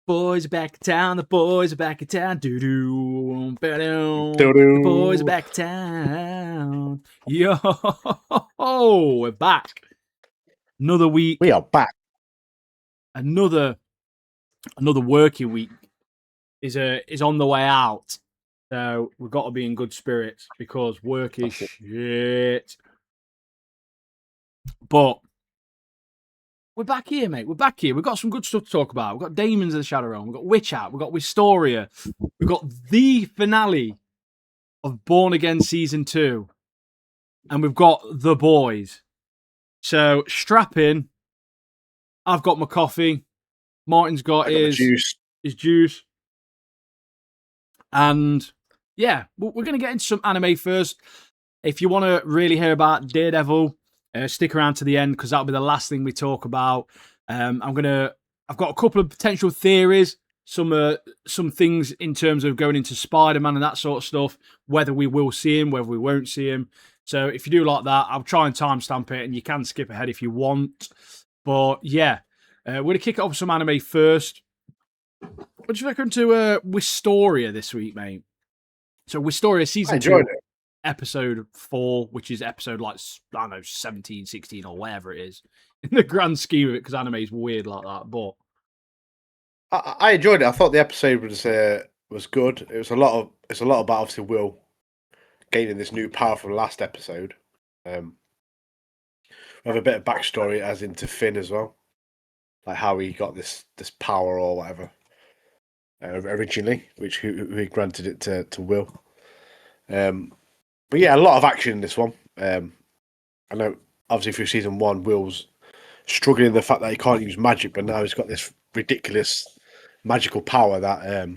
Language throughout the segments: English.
Boys are back in town. The boys are back in town. Doo-doo, ba-doo. Doo-doo. The boys are back in town. Yo, we're back. Another week. We are back. Another working week is on the way out. So we've got to be in good spirits because work is shit. But we're back here, mate. We're back here. We've got some good stuff to talk about. We've got Daemons of the Shadow Realm. We've got Witch Hat. We've got Wistoria. We've got the finale of Born Again Season 2. And we've got The Boys. So strap in. I've got my coffee. Martin's got his juice. And yeah, we're going to get into some anime first. If you want to really hear about Daredevil, stick around to the end because that'll be the last thing we talk about. I've got a couple of potential theories, some things in terms of going into Spider-Man and that sort of stuff, whether we will see him, whether we won't see him. So if you do like that, I'll try and timestamp it and you can skip ahead if you want. But yeah, we're going to kick it off with some anime first. What do you reckon to Wistoria this week, mate? So Wistoria Season 2. Episode 4, which is episode 17, 16 or whatever it is in the grand scheme of it, because anime is weird like that. But I enjoyed it. I thought the episode was good. It's a lot about obviously Will gaining this new power from the last episode. We have a bit of backstory as into Finn as well, like how he got this power or whatever originally, which who granted it to Will. But yeah, a lot of action in this one. I know, obviously, through season 1, Will's struggling with the fact that he can't use magic, but now he's got this ridiculous magical power that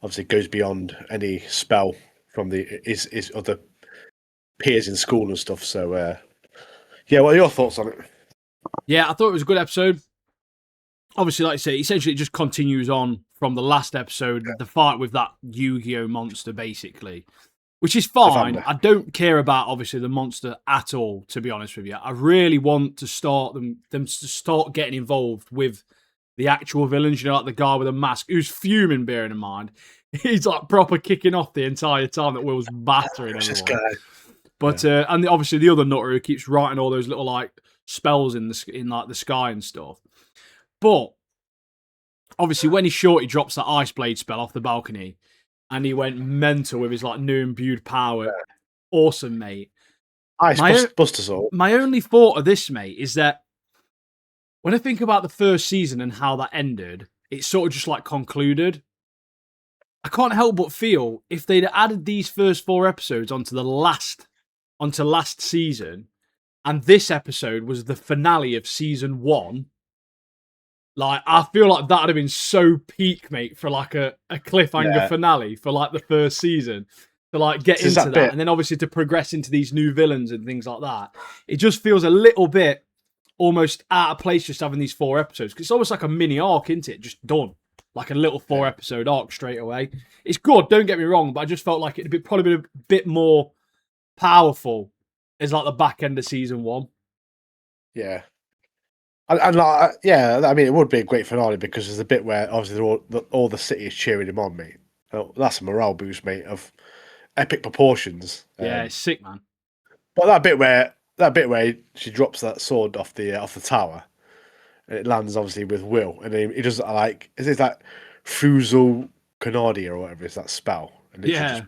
obviously goes beyond any spell from his other peers in school and stuff. So, yeah, what are your thoughts on it? Yeah, I thought it was a good episode. Obviously, like I say, essentially it just continues on from the last episode, the fight with that Yu-Gi-Oh monster, basically. Which is fine. I don't care about, obviously, the monster at all, to be honest with you. I really want to start them to start getting involved with the actual villains, you know, like the guy with a mask who's fuming, bearing in mind. He's like proper kicking off the entire time that Will's battering everyone. But and obviously the other nutter who keeps writing all those little like spells in like the sky and stuff. But obviously when he's short, he drops that ice blade spell off the balcony. And he went mental with his like new imbued power. Yeah. Awesome, mate. Buster Sword. My only thought of this, mate, is that when I think about the first season and how that ended, it sort of just like concluded. I can't help but feel if they'd added these first 4 episodes onto last season, and this episode was the finale of season 1. Like, I feel like that would have been so peak, mate, for like a cliffhanger finale for like the first season. To like get into that. And then obviously to progress into these new villains and things like that. It just feels a little bit almost out of place just having these 4 episodes. Because it's almost like a mini arc, isn't it? Just done. Like a little 4 episode arc straight away. It's good, don't get me wrong, but I just felt like it'd probably been a bit more powerful as like the back end of season 1. Yeah. And like, yeah, I mean, it would be a great finale because there's a bit where obviously all the city is cheering him on, mate. That's a morale boost, mate, of epic proportions. Yeah, it's sick, man. But that bit where she drops that sword off the tower, and it lands obviously with Will, and he does like is it that Fusel Canardia or whatever is that spell, and it just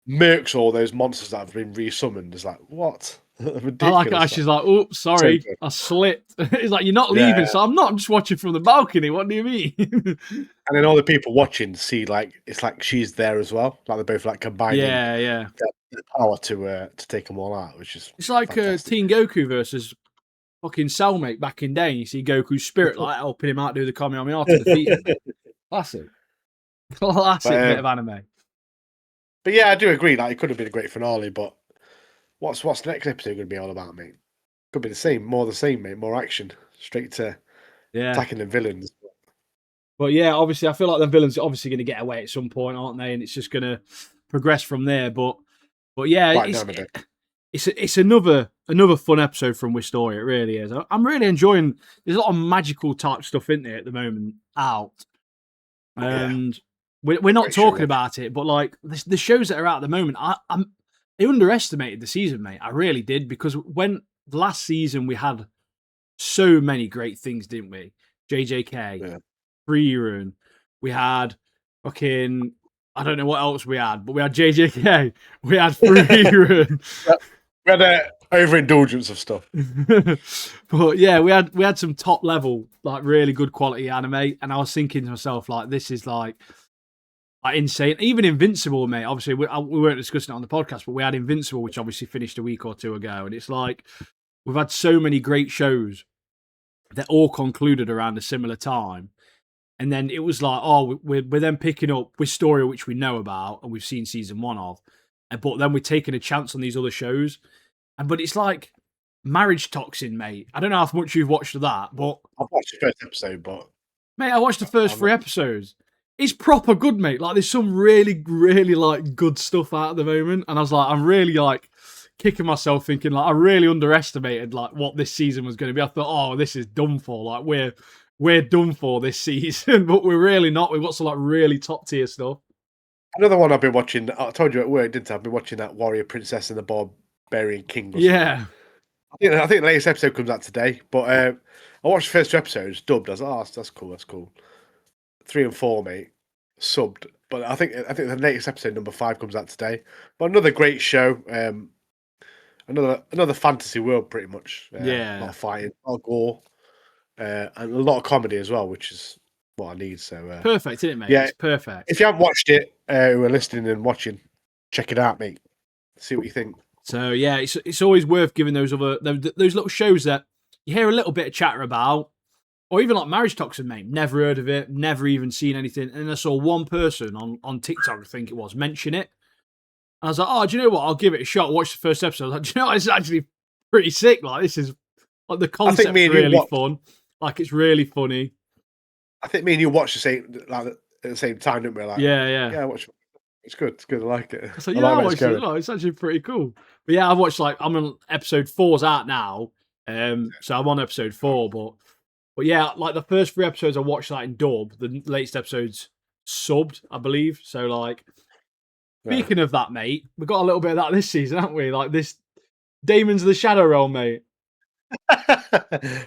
murks all those monsters that have been resummoned. It's like what. I like how she's like, oh, sorry, I slipped. It's like, you're not leaving, so I'm not. I'm just watching from the balcony. What do you mean? And then all the people watching see, like, it's like she's there as well. Like, they're both, like, combining their power to take them all out, which is it's like Teen Goku versus fucking Cellmate back in day. You see Goku's spirit, like, helping him out do the Kamehameha to defeat him. Classic bit of anime. But yeah, I do agree. Like, it could have been a great finale, but What's the next episode going to be all about, mate? Could be the same, mate. More action, straight to attacking the villains. But yeah, obviously, I feel like the villains are obviously going to get away at some point, aren't they? And it's just going to progress from there. But yeah, it's another another fun episode from Wistoria. It really is. I'm really enjoying. There's a lot of magical type stuff in there at the moment out, and we're not Great show, talking about it. But like the shows that are out at the moment, I underestimated the season, mate. I really did, because when last season we had so many great things, didn't we? JJK, Free Run, we had fucking. I don't know what else we had, but we had JJK, we had Free Run. We had an overindulgence of stuff. But yeah, we had some top level, like really good quality anime, and I was thinking to myself, like, this is like insane. Even Invincible, mate. Obviously, we weren't discussing it on the podcast, but we had Invincible, which obviously finished a week or two ago, and it's like we've had so many great shows that all concluded around a similar time. And then it was like, oh, we're then picking up Wistoria, which we know about and we've seen season 1 of, but then we're taking a chance on these other shows. But it's like Marriage Toxin, mate. I don't know how much you've watched of that, but I've watched the first episode, but mate, I watched the first 3 episodes. It's proper good, mate. Like, there's some really, really like good stuff out at the moment, and I was like, I'm really like kicking myself, thinking like I really underestimated like what this season was going to be. I thought, oh, this is done for. Like we're done for this season, but we're really not. We've got some like really top tier stuff. Another one I've been watching. I told you at work, didn't I? I've been watching that Warrior Princess and the Barbarian King. Yeah. I think the latest episode comes out today, but I watched the first 2 episodes dubbed. I was like, oh, that's cool, that's cool. 3 and 4, mate, subbed. But I think the latest episode, number 5, comes out today. But another great show. Another fantasy world, pretty much. A lot of fighting, a lot of gore, and a lot of comedy as well, which is what I need. So perfect, isn't it, mate? Yeah, it's perfect. If you haven't watched it, who are listening and watching, check it out, mate. See what you think. So yeah, it's always worth giving those little shows that you hear a little bit of chatter about, or even like Marriage Toxin, mate. Never heard of it, never even seen anything, and I saw one person on TikTok, I think it was, mention it. And I was like, oh, do you know what? I'll give it a shot. Watch the first episode. I was like, do you know what? It's actually pretty sick. Like, this is like the concept's really fun. Like, it's really funny. I think me and you watched at the same time, didn't we? Like, yeah. Watch. It's good. It's good. I like it. So yeah, I watched it. It's actually pretty cool. But yeah, I've watched I'm on episode 4's out now. So I'm on episode 4, but yeah, like the first 3 episodes I watched in dub. The latest episode's subbed, I believe. So like, speaking of that, mate, we've got a little bit of that this season, haven't we? Like this Daemons of the Shadow Realm, mate.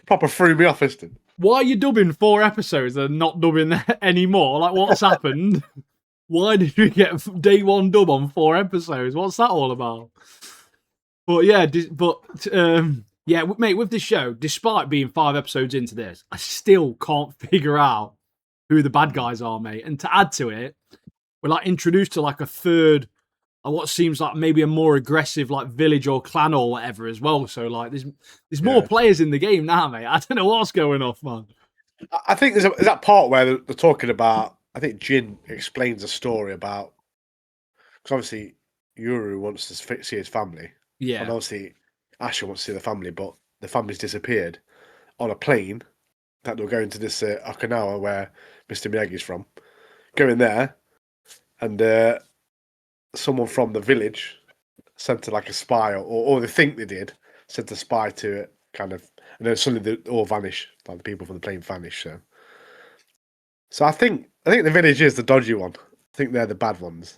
Proper threw me off, isn't it? Why are you dubbing 4 episodes and not dubbing anymore? Like, what's happened? Why did we get day 1 dub on 4 episodes? What's that all about? But yeah, mate, with this show, despite being 5 episodes into this, I still can't figure out who the bad guys are, mate. And to add to it, we're like introduced to like a third, what seems like maybe a more aggressive like village or clan or whatever as well. So like, there's more players in the game now, mate. I don't know what's going off, man. I think there's that part where they're talking about. I think Jin explains a story about, because obviously Yuru wants to see his family. Yeah. And obviously Asher wants to see the family, but the family's disappeared on a plane that they're going to this Okinawa where Mr. Miyagi's from. Going there, and someone from the village sent like a spy, or they think they did, sent a spy to it, kind of, and then suddenly they all vanish, like the people from the plane vanish. So I think the village is the dodgy one. I think they're the bad ones.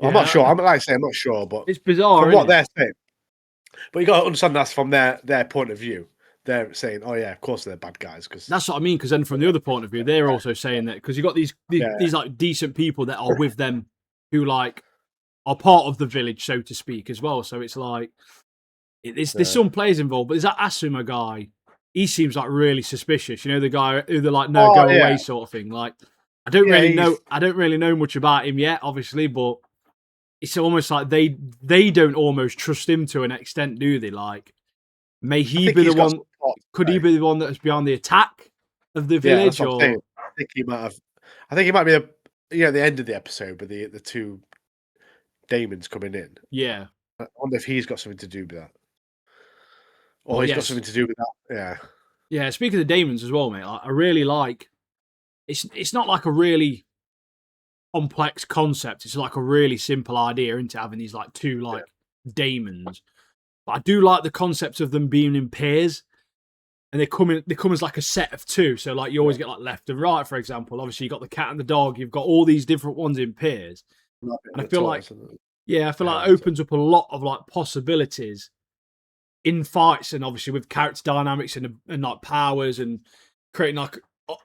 Yeah. I'm not sure. I'm not sure, but it's bizarre. From what they're saying, but you got to understand that's from their point of view. They're saying, "Oh yeah, of course they're bad guys." Because that's what I mean. Because then from the other point of view, they're also saying that because you got these like decent people that are with them who like are part of the village, so to speak, as well. So it's like there's some players involved, but there's that Asuma guy. He seems like really suspicious. You know, the guy who they're like, no, go away sort of thing. Like, I don't really know much about him yet, obviously, but it's almost like they don't almost trust him to an extent, do they? Like, may he be the one? Could he be the one that's behind the attack of the village? Or I think he might have. I think he might be at the end of the episode, but the 2 Daemons coming in. Yeah, I wonder if he's got something to do with that. Or he's got something to do with that, yeah. Yeah, speaking of Daemons as well, mate, I really like... It's not like a really complex concept. It's like a really simple idea into having these like 2 like Daemons. But I do like the concept of them being in pairs, and they come as like a set of two. So like you always get like left and right, for example. Obviously, you got the cat and the dog. You've got all these different ones in pairs, and I feel like it opens up a lot of like possibilities in fights, and obviously with character dynamics and like powers, and creating like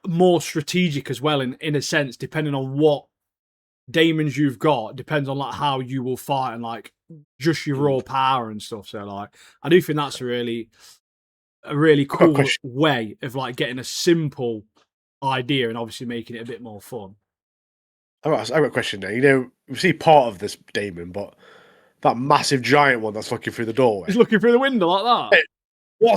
more strategic as well in a sense, depending on what Daemons you've got, depends on like how you will fight and like just your raw power and stuff. So like I do think that's a really cool way of like getting a simple idea and obviously making it a bit more fun. I've got a question there. You know, we see part of this Daemon, but that massive giant one that's looking through the doorway. He's looking through the window like that. Hey,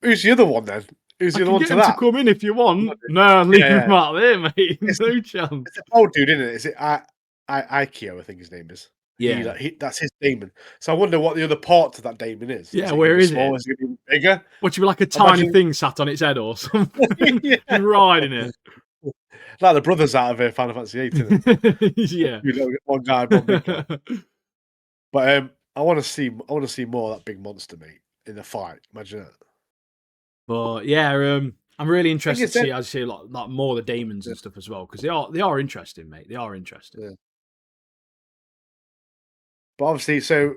who's the other one then? Who's the other one to that? To come in if you want. No, leave him out there, mate. No chance. It's an old dude, isn't it? Is it Aikio, I think his name is. Yeah. That's his Daemon. So I wonder what the other part to that Daemon is. Yeah, where is it? Is it going to be bigger? What, should be like a tiny thing sat on its head or something? Riding it. Like the brothers out of Final Fantasy VIII, isn't it? Yeah. One guy, one big guy. But I want to see more of that big monster, mate, in the fight. Imagine that. But yeah, I'm really interested to see, as you say, like more of the Daemons and stuff as well, because they are interesting, mate. They are interesting. Yeah. But obviously, so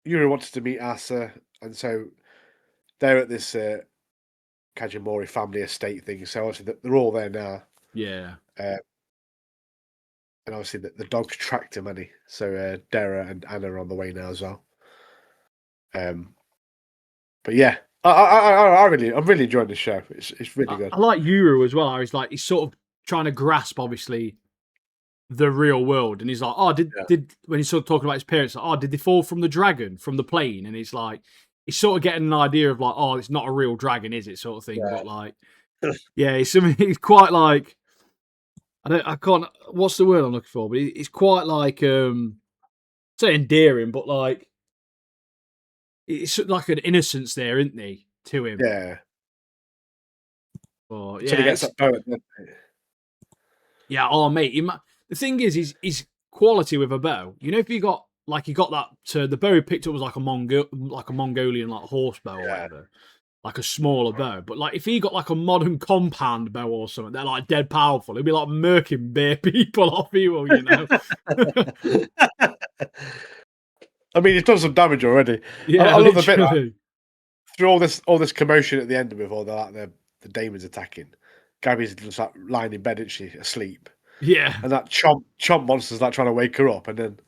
Yuri wanted to meet Asa, and so they're at this Kajimori family estate thing. So obviously they're all there now. Yeah. And obviously the dog's tracked him, hasn't he? So Dara and Anna are on the way now as well. But yeah, I'm really enjoying the show. It's really good. I like Yuru as well. He's sort of trying to grasp, obviously, the real world, and he's like, oh, did when he's sort of talking about his parents, like, oh, did they fall from the dragon, from the plane? And he's like, he's sort of getting an idea of like, oh, it's not a real dragon, is it, sort of thing. Yeah. But like, yeah, he's quite like, I can't, what's the word I'm looking for? But he's quite like, say endearing, but like, it's like an innocence there, isn't he, to him? Yeah. But, yeah, so he gets that bow. Yeah, oh mate, the thing is, he's quality with a bow. You know, if you got that, the bow he picked up was like a Mongolian like horse bow or whatever, like a smaller bow. But like if he got like a modern compound bow or something, they're like dead powerful. It'd be like murking bare people off evil, you know. I mean, he's done some damage already. Yeah, I love the bit like, through all this commotion at the end of it, all the Daemons attacking. Gabby's just like lying in bed, isn't she, asleep? Yeah. And that chomp monster's like trying to wake her up, and then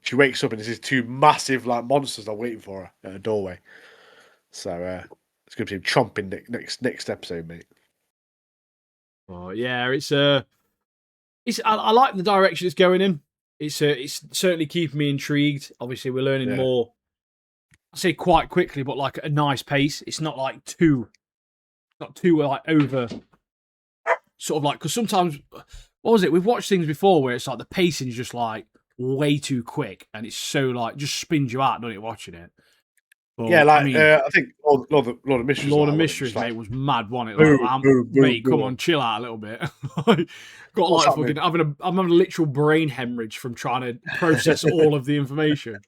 she wakes up and there's these two massive like monsters are waiting for her at a doorway. So it's going to be chomping next episode, mate. Oh yeah, I like the direction it's going in. It's certainly keeping me intrigued. Obviously, we're learning more. I say quite quickly, but like at a nice pace. It's not like too like over. Sort of like, because sometimes, what was it? We've watched things before where it's like the pacing is just like way too quick, and it's so like just spins you out, doesn't it, watching it? But, yeah, like I think Lord of Mysteries. Lord of Mysteries, mate, was mad, wasn't it? Like, mate, come on, chill out a little bit. Got like fucking I'm having a literal brain hemorrhage from trying to process all of the information.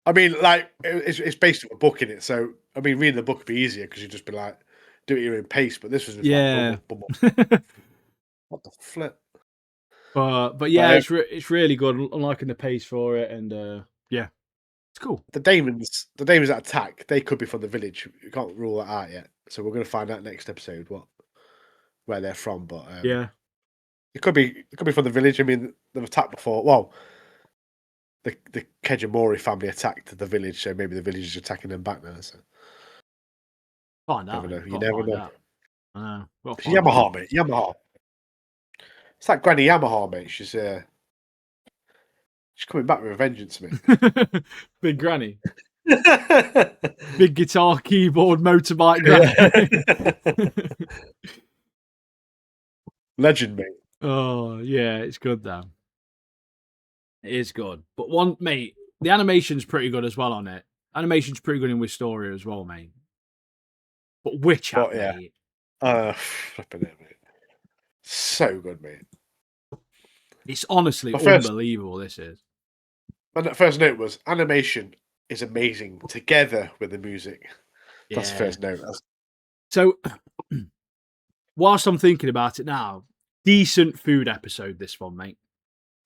I mean, like it's based on a book in it, so I mean, reading the book would be easier because you'd just be like, do it at your own pace. But this was just like, boom. What the flip? But yeah, it's really good. I'm liking the pace for it, and yeah, it's cool. The Daemons that attack, they could be from the village. You can't rule that out yet, so we're going to find out next episode where they're from. But yeah, it could be from the village. I mean, they've attacked before. Well, the Kejimori family attacked the village, so maybe the village is attacking them back now. So find out. You never know. Yamaha, mate. Yamaha. It's like Granny Yamaha, mate. She's coming back with a vengeance, mate. Big Granny. Big guitar, keyboard, motorbike Granny. Legend, mate. Oh, yeah, it's good, though. It is good. But mate, the animation's pretty good as well on it. Animation's pretty good in Wistoria as well, mate. But Witch Hat, mate. Flipping it, mate. So good, mate. It's honestly unbelievable, this is. My first note was animation is amazing together with the music. That's the Yeah. first note. So, whilst I'm thinking about it now, decent food episode, this one, mate.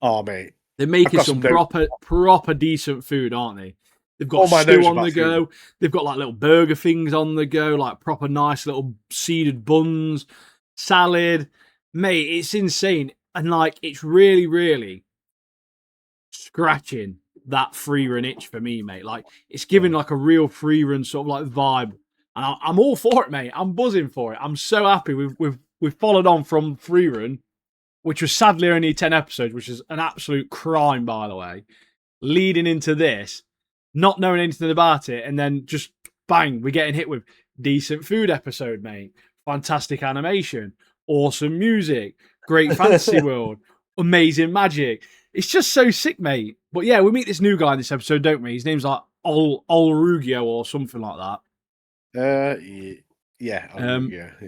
Oh, mate. They're making some some proper decent food, aren't they? They've got All my stew notes on about the go. food. They've got like little burger things on the go, like proper nice little seeded buns, salad. Mate, it's insane. And like, it's really, really scratching that free run itch for me, mate. Like, it's giving like a real free run sort of like vibe. And I'm all for it, mate. I'm buzzing for it. I'm so happy we've followed on from free run, which was sadly only 10 episodes, which is an absolute crime, by the way, leading into this, not knowing anything about it, and then just bang, we're getting hit with decent food episode, mate. Fantastic animation, awesome music, great fantasy world, amazing magic. It's just so sick, mate. But yeah, we meet this new guy in this episode, don't we? His name's like Olrugio or something like that. Yeah.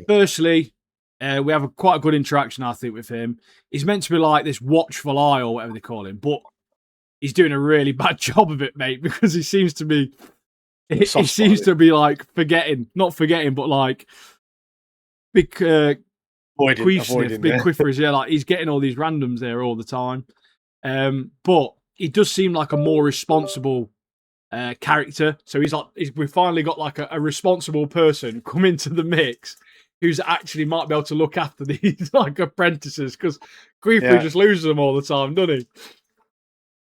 Firstly, we have quite a good interaction, I think, with him. He's meant to be like this watchful eye or whatever they call him, but he's doing a really bad job of it, mate, because he seems to be like not forgetting, but like big avoiding big quiffers. Yeah, like he's getting all these randoms there all the time. But he does seem like a more responsible character. So we've finally got like a responsible person come into the mix who's actually might be able to look after these like apprentices, because Griefrey just loses them all the time, doesn't he?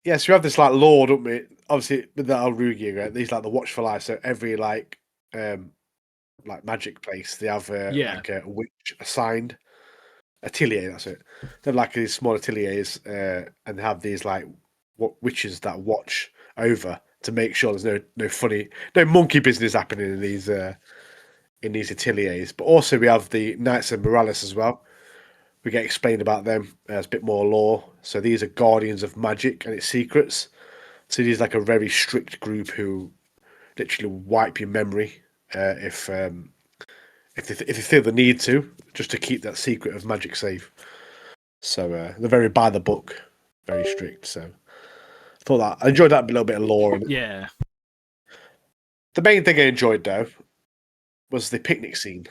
Yeah, so we have this like law, don't we? Obviously with the Alrugia, right? These like the watchful eye. So every like magic place, they have like a witch assigned. Atelier, that's it. They're like these small ateliers, and have these like witches that watch over to make sure there's no monkey business happening in these ateliers. But also we have the Knights of Morales as well. We get explained about them. There's a bit more lore. So these are guardians of magic and its secrets. So these like a very strict group who literally wipe your memory if they feel the need to, just to keep that secret of magic safe. So they're very by the book, very strict. So I enjoyed that little bit of lore. Yeah. The main thing I enjoyed though was the picnic scene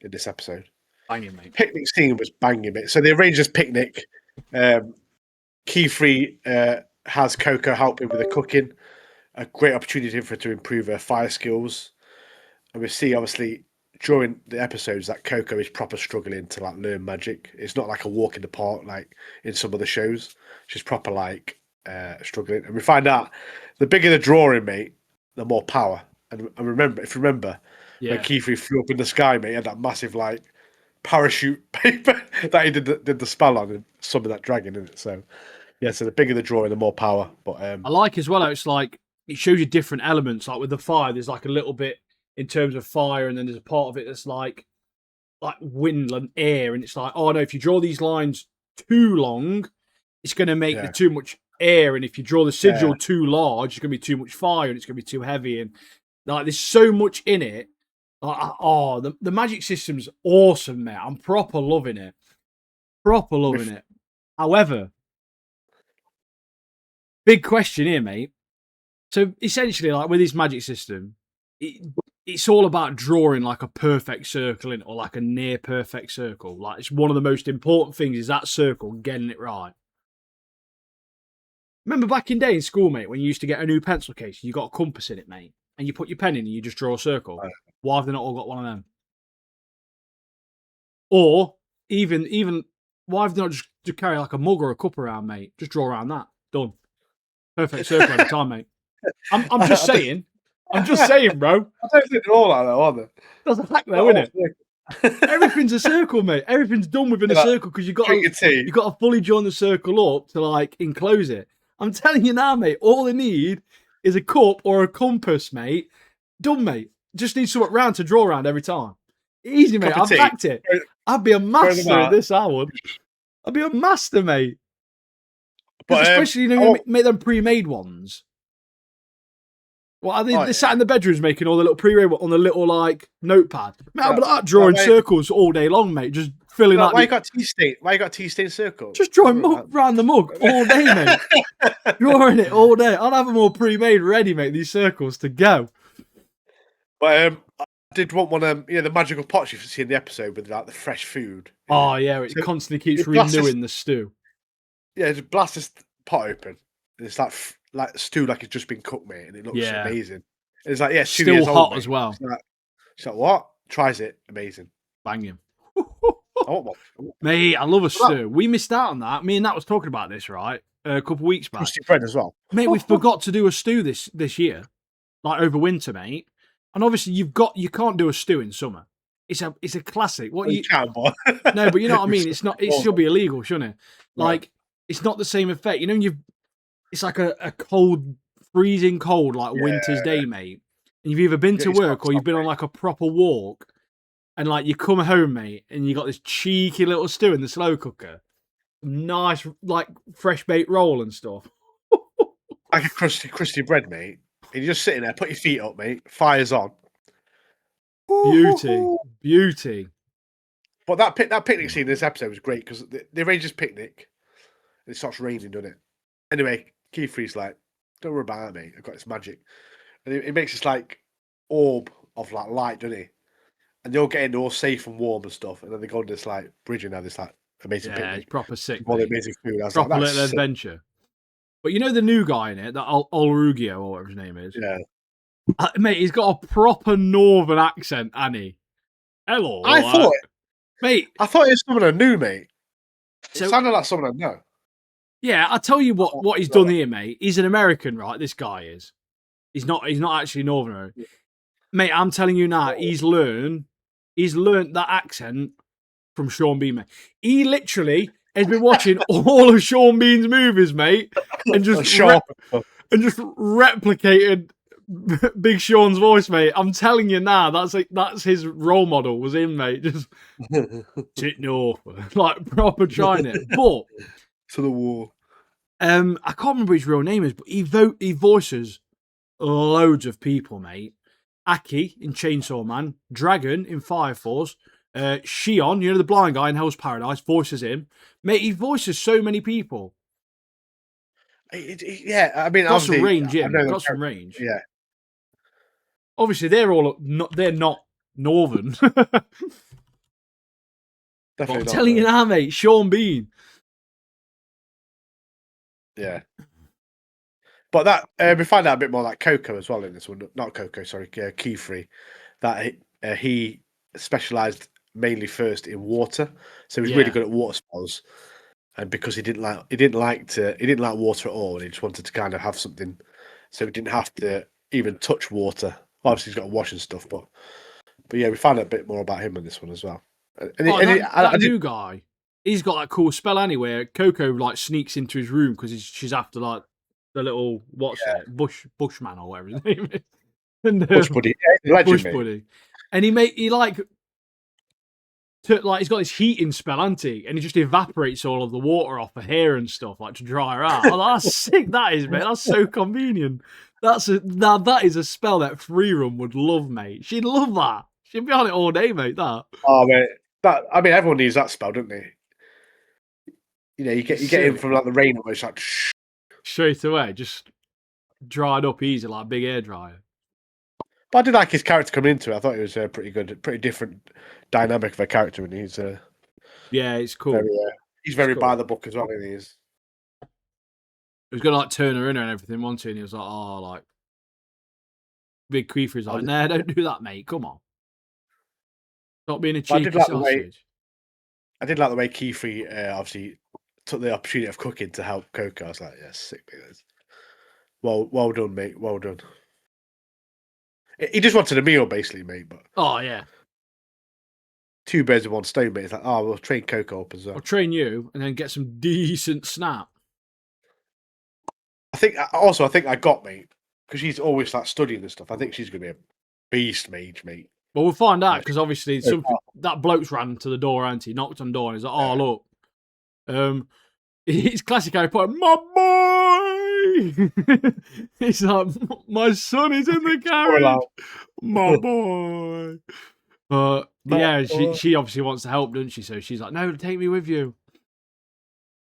in this episode. Banging, mate. Picnic scene was banging, mate. So they arrange this picnic. Keyfree has Coco helping with the cooking. A great opportunity for her to improve her fire skills. And we see obviously during the episodes that Coco is proper struggling to like learn magic. It's not like a walk in the park like in some of the shows. She's proper like struggling. And we find out the bigger the drawing, mate, the more power. And remember, when Keyfree flew up in the sky, mate, he had that massive like parachute paper that he did the spell on and summoned that dragon in it. So yeah, so the bigger the drawing, the more power. But I like as well how it's like it shows you different elements. Like with the fire, there's like a little bit in terms of fire, and then there's a part of it that's like wind and air, and it's like, oh no, if you draw these lines too long, it's going to make too much air, and if you draw the sigil too large, it's going to be too much fire, and it's going to be too heavy, and like there's so much in it. The magic system's awesome, mate. I'm proper loving it. However, big question here, mate. So essentially, like with this magic system, it's all about drawing like a perfect circle in, or like a near perfect circle. Like it's one of the most important things is that circle, getting it right. Remember back in day in school, mate, when you used to get a new pencil case, you got a compass in it, mate, and you put your pen in and you just draw a circle. Why have they not all got one of them? Or even why have they not just carry like a mug or a cup around, mate? Just draw around that. Done. Perfect circle every time, mate. I'm just saying. I'm just saying, bro. I don't think they're all like that, are they? That's a fact, though, isn't it? Everything's a circle, mate. Everything's done within a circle because you've got to fully join the circle up to like enclose it. I'm telling you now, mate. All they need is a cup or a compass, mate. Done, mate. Just need something round to draw around every time. Easy, mate. I've backed it. I'd be a master at this. I would. I'd be a master, mate. But especially, make them pre-made ones. Well, they sat in the bedrooms making all the little pre-made on the little like notepad. Mate, I'll be like drawing circles all day long, mate. Just filling Like, out why you the... got tea stain? Why you got tea stain circle? Just drawing round the mug all day, mate. Drawing it all day. I'd have them all pre-made, ready, mate. These circles to go. But I did want one. The magical pots you see in the episode with like the fresh food. Oh yeah, it So constantly keeps it blasts renewing the stew. Yeah, just blast this pot open. And it's like stew, like it's just been cooked, mate, and it looks amazing. And it's like, yeah, it's 2 Still years hot old, mate. as well. She's like, what? Tries it, amazing. Banging. I want one. Mate, I love a stew. We missed out on that. Me and Nat was talking about this, right? A couple of weeks back. Crusty bread as well. Mate, we forgot to do a stew this year, like over winter, mate. And obviously, you can't do a stew in summer. It's a classic. What you can, but no, but you know what I mean. It's not. It should be illegal, shouldn't it? Like right. It's not the same effect. You know, it's like a cold, freezing cold, like winter's day, mate. And you've either been to work or you've been on like a proper walk, and like you come home, mate, and you got this cheeky little stew in the slow cooker, nice like fresh baked roll and stuff. Like a crusty bread, mate. And you're just sitting there, put your feet up, mate. Fire's on. Beauty. But that picnic scene in this episode was great because they arrange this picnic. And it starts raining, doesn't it? Anyway, Kiefer's like, don't worry about it, mate. I've got this magic. And it makes this like orb of like light, doesn't he? And they're all getting all safe and warm and stuff. And then they go on this like bridge and have this like amazing picnic. It's proper sick. All the amazing food. I was proper like, little adventure. But you know the new guy in it, that Olrugio or whatever his name is? Yeah. Mate, he's got a proper northern accent, Annie. Hello. I thought it was someone I knew, mate. It So, sounded like someone I know. Yeah, I'll tell you what he's done here, mate. He's an American, right? This guy is. He's not actually Northerner. Yeah. Mate, I'm telling you now, he's learned that accent from Sean Bean, mate. He literally has been watching all of Sean Bean's movies, mate, and just replicated Big Sean's voice, mate. I'm telling you now, that's his role model was him, mate. Just sit north, like proper trying it. But to the war. I can't remember his real name is, but he voices loads of people, mate. Aki in Chainsaw Man, Dragon in Fire Force, Shion, you know the blind guy in Hell's Paradise, voices him. Mate, he voices so many people. Yeah, I mean, got some range, yeah. Got some range. Yeah. Obviously, they're not northern. Definitely. I'm telling you now, mate. Sean Bean. Yeah. But that we find out a bit more like Coco as well in this one. Not Coco, sorry, Kiefer. That he specialised mainly first in water, so he's really good at water spells. And because he didn't like water at all, and he just wanted to kind of have something, so he didn't have to even touch water. Obviously, he's got to wash and stuff, but yeah, we find out a bit more about him in this one as well. That new guy, he's got that cool spell anyway. Coco like sneaks into his room because she's after like the little Bushman or whatever his name is. And, Bush Buddy, Bush Buddy, and he's got this heating spell, hasn't he? And he just evaporates all of the water off her hair and stuff, like to dry her out. Oh, that's sick. That is, mate. That's so convenient. That is a spell that Freerun would love, mate. She'd love that. She'd be on it all day, mate. That. Oh, mate. Everyone needs that spell, don't they? You know, you get in from like the rain, where it's like straight away, just dried up easy, like a big air dryer. But I did like his character coming into it. I thought it was pretty good, pretty different dynamic of a character, and he's it's cool. He's very by the book as well. And he is. He was gonna like turn her in and everything, wasn't he? And he was like, "Oh, like Big Queefer's like, nah, don't do that, mate. Come on, stop being a cheeky sausage." I did like the way Kiefer obviously took the opportunity of cooking to help Coco. I was like, "Yeah, sick, mate. Well done, mate. Well done." He just wanted a meal, basically, mate. But oh yeah, 2 birds with 1 stone, mate. It's like, oh, we'll train Coco up as well. I'll train you, and then get some decent snap. I think I got, mate, because she's always like studying and stuff. I think she's gonna be a beast mage, mate. Well, we'll find out because obviously that bloke's ran to the door, hasn't he? Knocked on the door, and he's like, "Oh look, it's classic Harry Potter, my boy." He's like, "My son is in the carriage, my boy." Yeah, she obviously wants to help, doesn't she? So she's like, no, take me with you.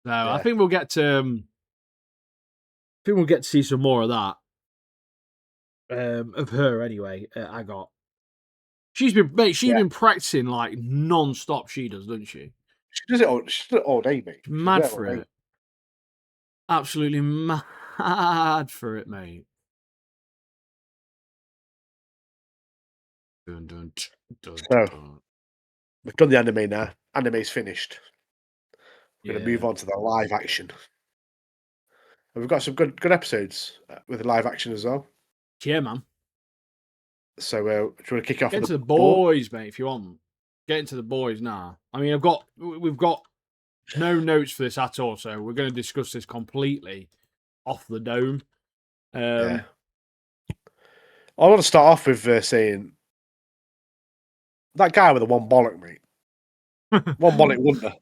So I think we'll get to see some more of that. Of her anyway. I got. She's been practicing like non-stop. She does, doesn't she? She does it all day, mate. She's mad for it. Absolutely mad for it, mate. Dun, dun, dun, So dun. we've done the anime now. Anime's finished. We're going to move Yeah. on to the live action. And we've got some good episodes with the live action as well. Yeah, man. So do you want to kick off Get with into the boys, mate, if you want. Get into the boys now. I mean, we've got no notes for this at all, so we're going to discuss this completely off the dome. Yeah. I want to start off with saying that guy with the one bollock, mate. One bollock wonder.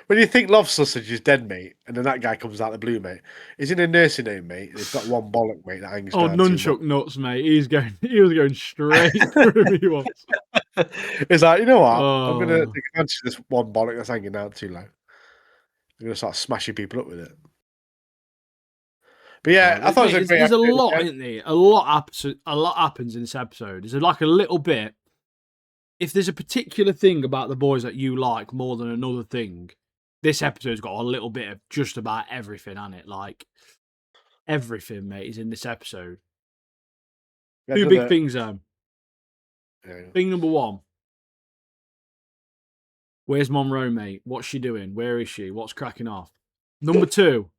When you think Love Sausage is dead, mate, and then that guy comes out of the blue, mate. He's in a nursing home, mate. They've got one bollock, mate, that hangs down. Nunchuck nuts, mate. He was going straight through me once. It's like, you know what? I'm gonna take advantage of this one bollock that's hanging out too low. I'm gonna start smashing people up with it. But yeah, I thought it was a great there's episode. a lot, isn't there? A lot happens in this episode. There's like a little bit. If there's a particular thing about the boys that you like more than another thing, this episode's got a little bit of just about everything on it. Like everything, mate, is in this episode. Two big things, Thing number one. Where's Monroe, mate? What's she doing? Where is she? What's cracking off? Number two.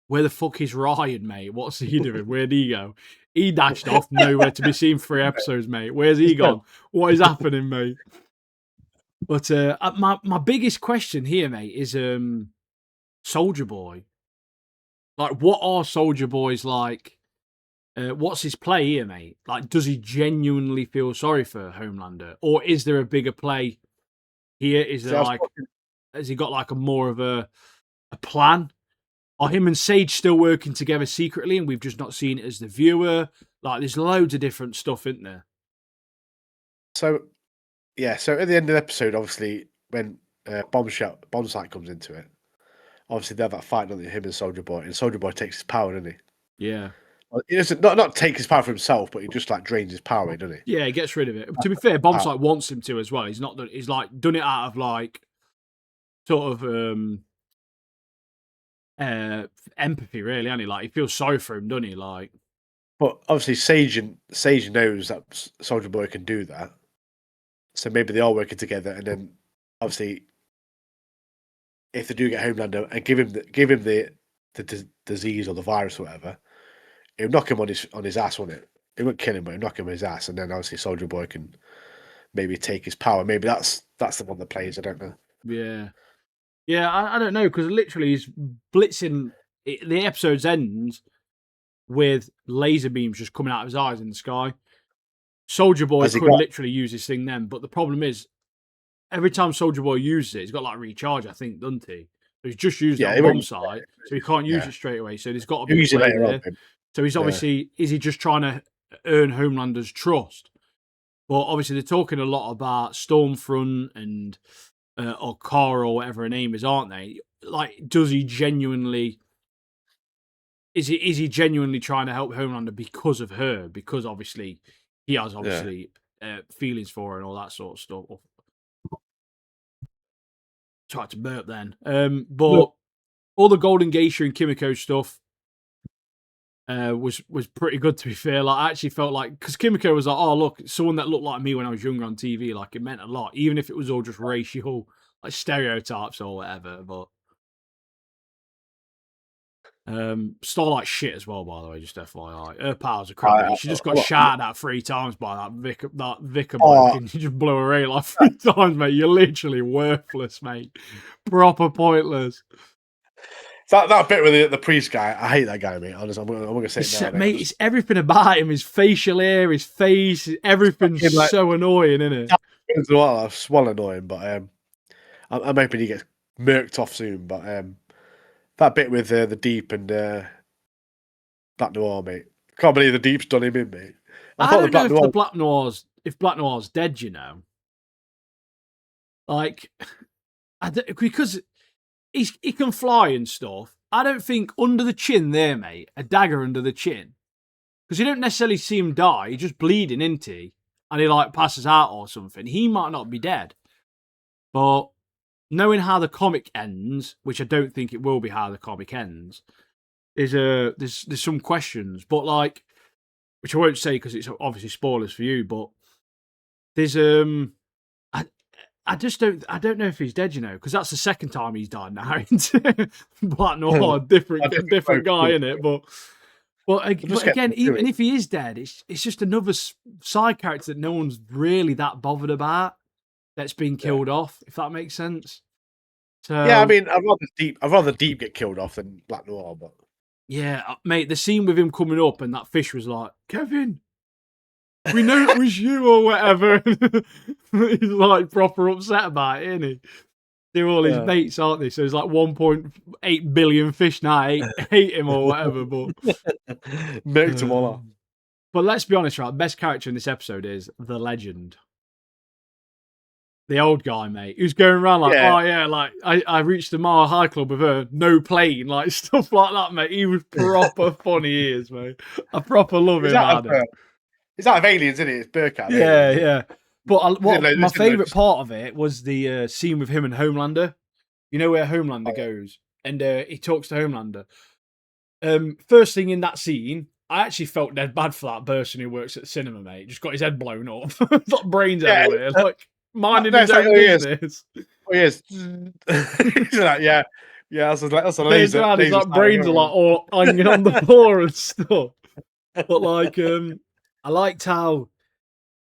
Where the fuck is Ryan, mate? What's he doing? Where'd he go? He dashed off, nowhere to be seen for 3 episodes, mate. Where's he gone? What is happening, mate? But my biggest question here, mate, is Soldier Boy. Like, what are Soldier Boys like? What's his play here, mate? Like, does he genuinely feel sorry for Homelander, or is there a bigger play here? Is there has he got like a more of a plan? Are him and Sage still working together secretly, and we've just not seen it as the viewer? Like, there's loads of different stuff, isn't there? So at the end of the episode, obviously, when Bombsight comes into it, obviously they have that fight, don't they, him and Soldier Boy, and Soldier Boy takes his power, doesn't he? Yeah. Well, he doesn't not take his power for himself, but he just like drains his power, doesn't he? Yeah, he gets rid of it. To be fair, Bombsight wants him to as well. He's not. He's like done it out of like sort of empathy, really, hasn't he? Like he feels sorry for him, doesn't he? Like, but obviously Sage knows that Soldier Boy can do that, so maybe they are working together. And then obviously, if they do get Homelander and give him the disease or the virus or whatever, it'll knock him on his ass, won't it? It won't kill him, but it'll knock him on his ass, and then obviously Soldier Boy can maybe take his power. Maybe that's the one that plays. I don't know. Yeah. Yeah, I don't know, because literally he's blitzing. The episode's ends with laser beams just coming out of his eyes in the sky. Soldier Boy could literally use this thing then, but the problem is, every time Soldier Boy uses it, he's got like recharge, I think, doesn't he? So he's just used it on bomb site, so he can't use it straight away. So there's got to be a play there. So he's obviously, is he just trying to earn Homelander's trust? But obviously they're talking a lot about Stormfront and or Cara or whatever her name is, aren't they? Like, does he genuinely? Is he genuinely trying to help Homelander because of her? Because obviously he has feelings for her and all that sort of stuff. Tried to burp then. But all the Golden Geisha and Kimiko stuff was pretty good, to be fair. Like, I actually felt like, because Kimiko was like, oh look, someone that looked like me when I was younger on TV. Like, it meant a lot, even if it was all just racial like stereotypes or whatever. But Starlight shit as well, by the way, just FYI. Her powers are crap. She just got shouted at 3 times by that vicar bloke, and you just blew her away like 3 times, mate. You're literally worthless, mate. Proper pointless. That bit with the priest guy, I hate that guy, mate. Honestly, I'm gonna say it now, mate. It's everything about him, his facial hair, his face, everything's like, so annoying, isn't it? It's well annoying, but I'm hoping he gets murked off soon. But that bit with the Deep and Black Noir, mate. Can't believe the Deep's done him in, mate. I don't know if the Black Noirs if Black Noir's dead, like, because he can fly and stuff. I don't think under the chin there, mate, a dagger under the chin, because you don't necessarily see him die. He's just bleeding, isn't he? And he like passes out or something. He might not be dead, but knowing how the comic ends, which I don't think it will be how the comic ends, there's some questions. But like, which I won't say because it's obviously spoilers for you. But there's I don't know if he's dead, because that's the second time he's died now. Black Noir, different guy in it, but again, even if he is dead, it's just another side character that no one's really that bothered about that's been killed off. If that makes sense. So yeah, I mean, I'd rather Deep get killed off than Black Noir, but yeah, mate, the scene with him coming up and that fish was like, Kevin, we know it was you or whatever. He's like proper upset about it, isn't he? They're all his mates, aren't they? So there's like 1.8 billion fish now hate him or whatever. But milked them all off. But let's be honest, right? The best character in this episode is the legend. The old guy, mate, who's going around like, oh yeah, like I reached the Mile High Club with her, no plane, like stuff like that, mate. He was proper funny, he is, mate. I proper love him, Adam. It's out of Aliens, isn't it? It's Burkhardt. Yeah. But my favourite part of it was the scene with him and Homelander. You know where Homelander goes, and he talks to Homelander. First thing in that scene, I actually felt dead bad for that person who works at the cinema, mate. Just got his head blown off, got brains everywhere, like minding his own business. Oh yes, he's like, yeah, that's a laser. His like brains are like all hanging on the floor and stuff. But like, I liked how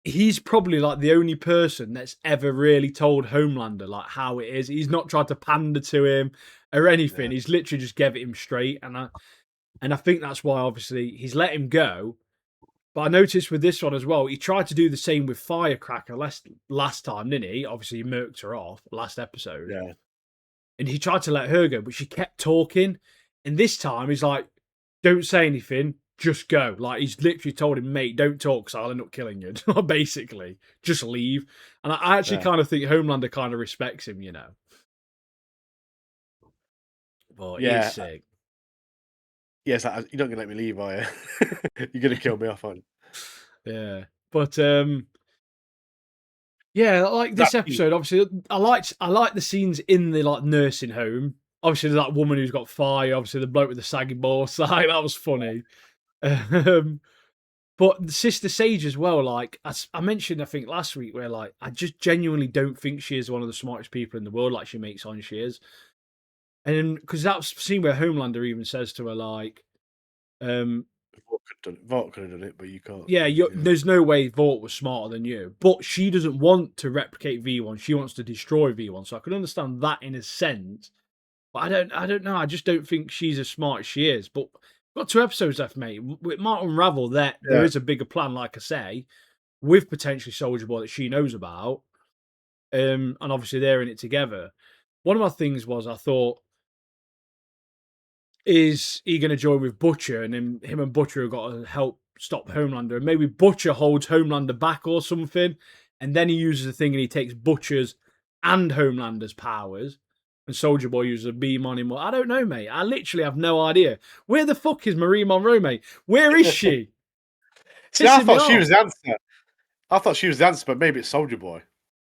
he's probably like the only person that's ever really told Homelander like how it is. He's not tried to pander to him or anything. He's literally just gave it him straight. And I think that's why obviously he's let him go. But I noticed with this one as well, he tried to do the same with Firecracker last time, didn't he? Obviously he murked her off last episode. Yeah. And he tried to let her go, but she kept talking. And this time he's like, don't say anything. Just go. Like, he's literally told him, mate, don't talk because I'll end up killing you. Basically, just leave. And I actually kind of think Homelander kind of respects him, But he's sick. Yes, you're not going to let me leave, are you? You're going to kill me off, aren't you? Yeah. But, yeah, like this episode, obviously, I like the scenes in the, like, nursing home. Obviously, there's that woman who's got fire. Obviously, the bloke with the saggy ball side. That was funny. But Sister Sage as well, like I mentioned, I think last week, where like I just genuinely don't think she is one of the smartest people in the world, like she makes on she is. And because that scene where Homelander even says to her, like, Vought could have done it, but you can't. Yeah, there's no way Vought was smarter than you, but she doesn't want to replicate V1. She wants to destroy V1. So I can understand that in a sense, but I don't know. I just don't think she's as smart as she is. But got 2 episodes left, mate. With Martin Unravel, there is a bigger plan, like I say, with potentially Soldier Boy that she knows about. And obviously they're in it together. One of my things was I thought, is he going to join with Butcher? And then him and Butcher have got to help stop Homelander. And maybe Butcher holds Homelander back or something. And then he uses the thing and he takes Butcher's and Homelander's powers. And Soldier Boy uses a beam on him. I don't know, mate. I literally have no idea. Where the fuck is Marie Monroe, mate? Where is she? See, I thought she was the answer. I thought she was the answer, but maybe it's Soldier Boy.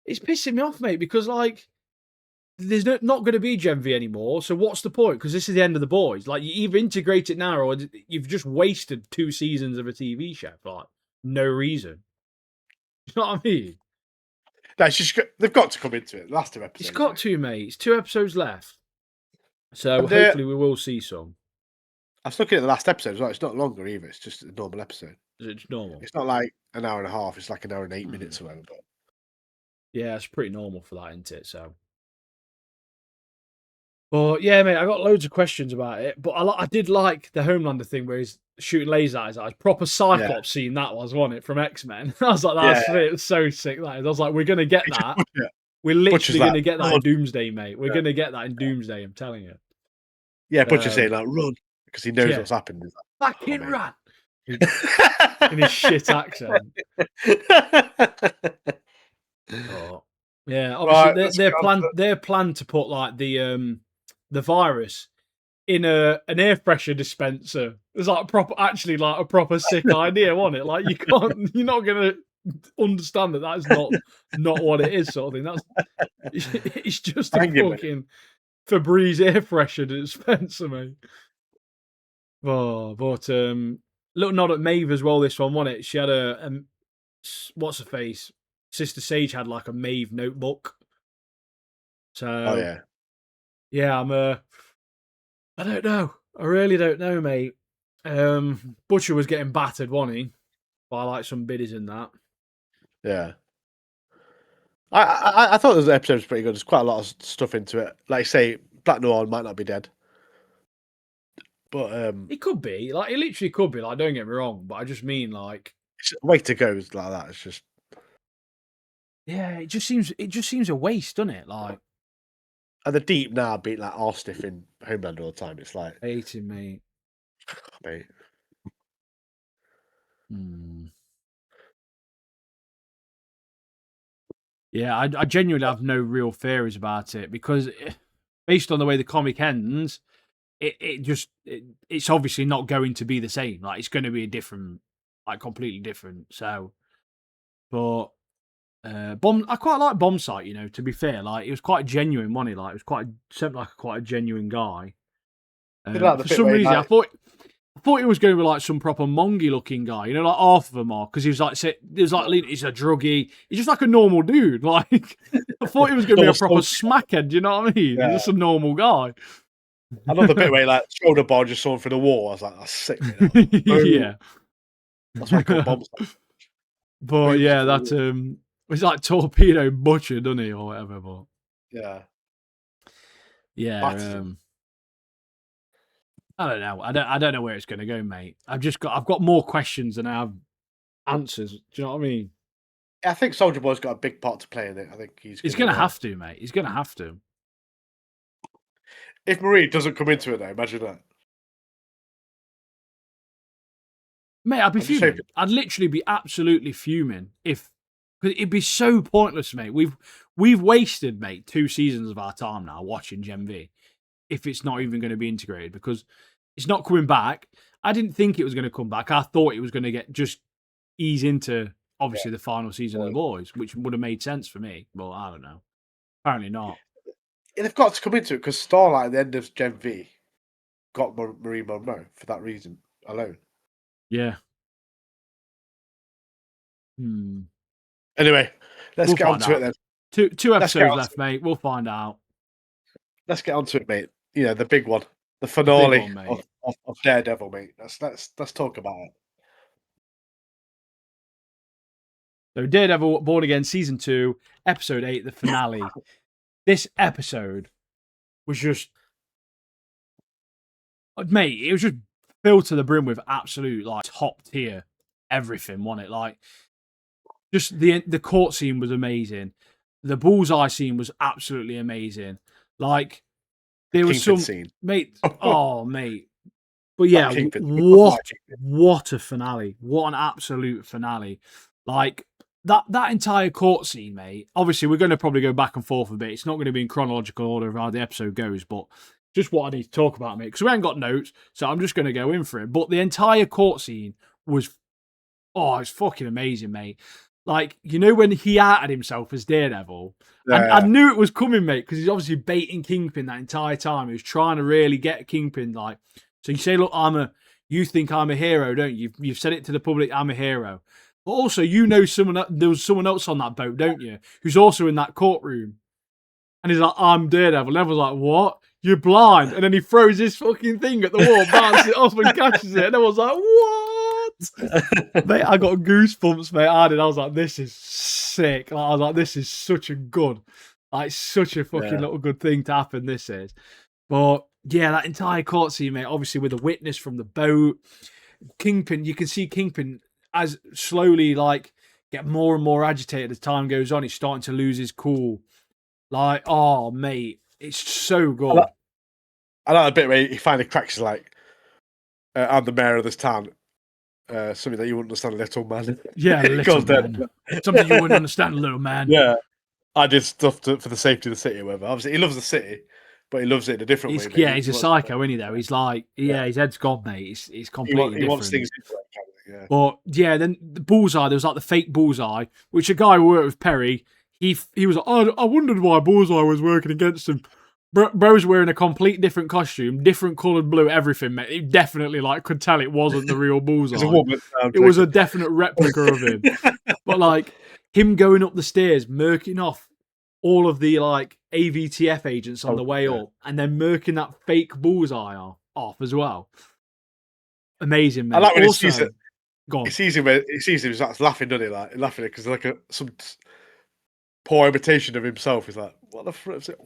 It's pissing me off, mate, because, like, there's not going to be Gen V anymore. So what's the point? Because this is the end of the boys. Like, you either integrate it now or you've just wasted 2 seasons of a TV show for, like, no reason. You know what I mean? No, they've got to come into it. Last 2 episodes. It's got to, mate. It's 2 episodes left. So hopefully we will see some. I was looking at the last episode as well. It's not longer either. It's just a normal episode. It's normal. It's not like an hour and a half. It's like an hour and 8 minutes or whatever. But... yeah, it's pretty normal for that, isn't it? So. But yeah, mate, I got loads of questions about it. But I did like the Homelander thing where he's shooting lasers at his eyes. Proper Cyclops scene that was, wasn't it, from X-Men? I was like, that's it. It was so sick. That is. I was like, we're going to get that. We're literally going to get that in Doomsday, mate. We're going to get that in Doomsday, I'm telling you. Yeah, Butcher saying, like, run. Because he knows what's happened. Fucking run. in his shit accent. Oh. Yeah, obviously Right, let's get on their plan to put like the virus in an air pressure dispenser. It's like actually like a proper sick idea, wasn't it? Like you're not gonna understand that is not what it is, sort of thing. It's just a Hang him. fucking Febreze air pressure dispenser, mate. Oh, but little nod at Maeve as well. This one, wasn't it? She had a what's her face? Sister Sage had like a Maeve notebook. So Oh yeah. yeah, I don't know. I really don't know, mate. Butcher was getting battered, wasn't he? By like some biddies in that. Yeah. I thought this episode was pretty good. There's quite a lot of stuff into it. Like I say, Black Noir might not be dead. But It could be. Like it literally could be, like, don't get me wrong, but I just mean like it's a way to go is like that. It's just yeah, it just seems a waste, doesn't it? Like and the deep now being like Arstiff in Homeland all the time. It's like hating me. mate. Yeah, I genuinely have no real theories about it because based on the way the comic ends, it's obviously not going to be the same. Like it's going to be a different, like completely different. So, but Bomb, I quite like Bombsight. You know, to be fair, like it was quite genuine, wasn't he? Like it was seemed like quite a genuine guy. For some reason, I thought he was going to be like some proper mongy looking guy, you know, like half of them are, because he was like, he's a druggie. He's just like a normal dude. Like, I thought he was going to be a proper smackhead. Do you know what I mean? Yeah. He's just a normal guy. I love the bit where he like shoulder barge just saw through the wall. I was like, that's sick. Yeah, that's why I call bombs. But yeah, that's it's like torpedo butcher, doesn't he, or whatever? But yeah. I don't know. I don't know where it's going to go, mate. I've got more questions than I have answers. Do you know what I mean? I think Soldier Boy's got a big part to play in it. I think he's going to have to, mate. He's going to have to. If Marie doesn't come into it, though, imagine that. Mate, I'd be fuming. I'd literally be absolutely fuming because it'd be so pointless, mate. We've wasted, mate, 2 seasons of our time now watching Gen V. If it's not even going to be integrated because it's not coming back. I didn't think it was going to come back. I thought it was going to just ease into obviously the final season of The Boys, which would have made sense for me. But I don't know. Apparently not. Yeah, they've got to come into it because Starlight at the end of Gen V got Marie Monroe for that reason alone. Yeah. Anyway, let's get on to it then. Two episodes left, mate. We'll find out. Let's get on to it, mate. You know, the big one. The finale of Daredevil, mate. Let's talk about it. So Daredevil Born Again Season 2, Episode 8, the finale. This episode was just... Mate, it was just filled to the brim with absolute, like, top tier everything, wasn't it? Like, just the court scene was amazing. The bullseye scene was absolutely amazing. Like, there was some... scene. Mate, mate. But yeah, what a finale. What an absolute finale. Like, that entire court scene, mate. Obviously, we're going to probably go back and forth a bit. It's not going to be in chronological order of how the episode goes, but just what I need to talk about, mate. Because we haven't got notes, so I'm just going to go in for it. But the entire court scene was... Oh, it's fucking amazing, mate. Like, you know when he outed himself as Daredevil? I knew it was coming, mate, because he's obviously baiting Kingpin that entire time. He was trying to really get Kingpin, like... So you say, look, you think I'm a hero, don't you? You've said it to the public, I'm a hero. But also, you know there was someone else on that boat, don't you? Who's also in that courtroom. And he's like, I'm Daredevil. And everyone's like, what? You're blind. And then he throws this fucking thing at the wall, bounces it off and catches it. And everyone's like, what? Mate, I got goosebumps, mate. I was like, this is sick. Like, I was like, this is such a good, like, such a fucking little good thing to happen, this is. But, yeah, that entire court scene, mate, obviously with a witness from the boat. Kingpin, you can see Kingpin as slowly, like, get more and more agitated as time goes on. He's starting to lose his cool. Like, oh, mate, it's so good. I like a bit where he finally cracks, like, I'm the mayor of this town. something that you wouldn't understand, little man. Yeah, little man. Something you wouldn't understand, little man. Yeah, I did stuff for the safety of the city or whatever. Obviously, he loves the city, but he loves it in a different way. Yeah, he's a psycho, isn't he? Though he's like, his head's gone, mate. It's completely he wants different. things his way, kind of thing, yeah. But yeah, then the Bullseye, there was like the fake Bullseye, which a guy who worked with Perry, he was like, oh, I wondered why Bullseye was working against him. Bro's wearing a complete different costume, different coloured blue, everything, mate. He definitely could tell it wasn't the real Bullseye. It was a definite replica of him. But like him going up the stairs, murking off all of the AVTF agents on the way up, and then murking that fake Bullseye off as well. Amazing, mate. I like when also, he sees him, he starts laughing, doesn't he? Laughing because some poor imitation of himself. He's like, what the fuck is it?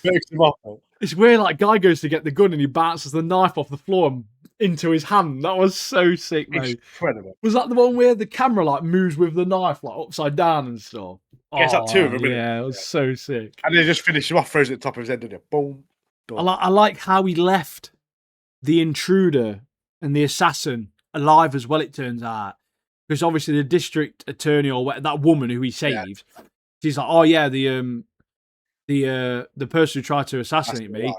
Makes him off. It's where Guy goes to get the gun and he bounces the knife off the floor and into his hand. That was so sick, mate. Incredible. Was that the one where the camera moves with the knife upside down and stuff? Yeah, it's that two of them. Yeah, it was so sick. And they just finish him off, throws it at the top of his head, doesn't he? Boom. I like how he left the intruder and the assassin alive as well, it turns out. Because obviously the district attorney or that woman who he saved, she's like, oh yeah, the person who tried to assassinate me,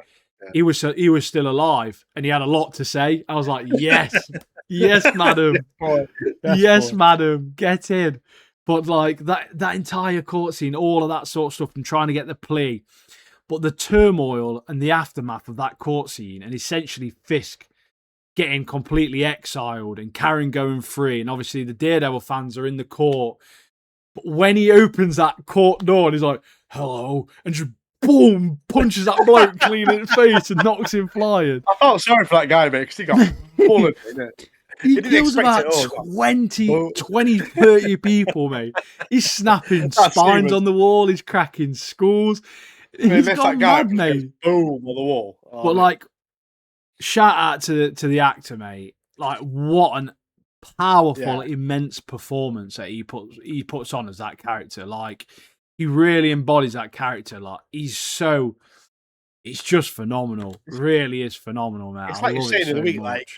he was still alive and he had a lot to say. I was like, yes, yes, madam, yes, madam, get in. But that entire court scene, all of that sort of stuff, and trying to get the plea, but the turmoil and the aftermath of that court scene, and essentially Fisk getting completely exiled and Karen going free, and obviously the Daredevil fans are in the court. But when he opens that court door and he's like, hello, and just boom, punches that bloke clean in the face and knocks him flying. I felt sorry for that guy, mate, because he got bullied in it. He kills about 20, 30 people, mate. He's snapping spines on the wall. He's cracking skulls. He's gone mad, mate. Boom on the wall. Oh, but shout out to the actor, mate. What an powerful, immense performance that he puts on as that character. He really embodies that character. It's just phenomenal. Really is phenomenal, man. It's like you're saying in the week,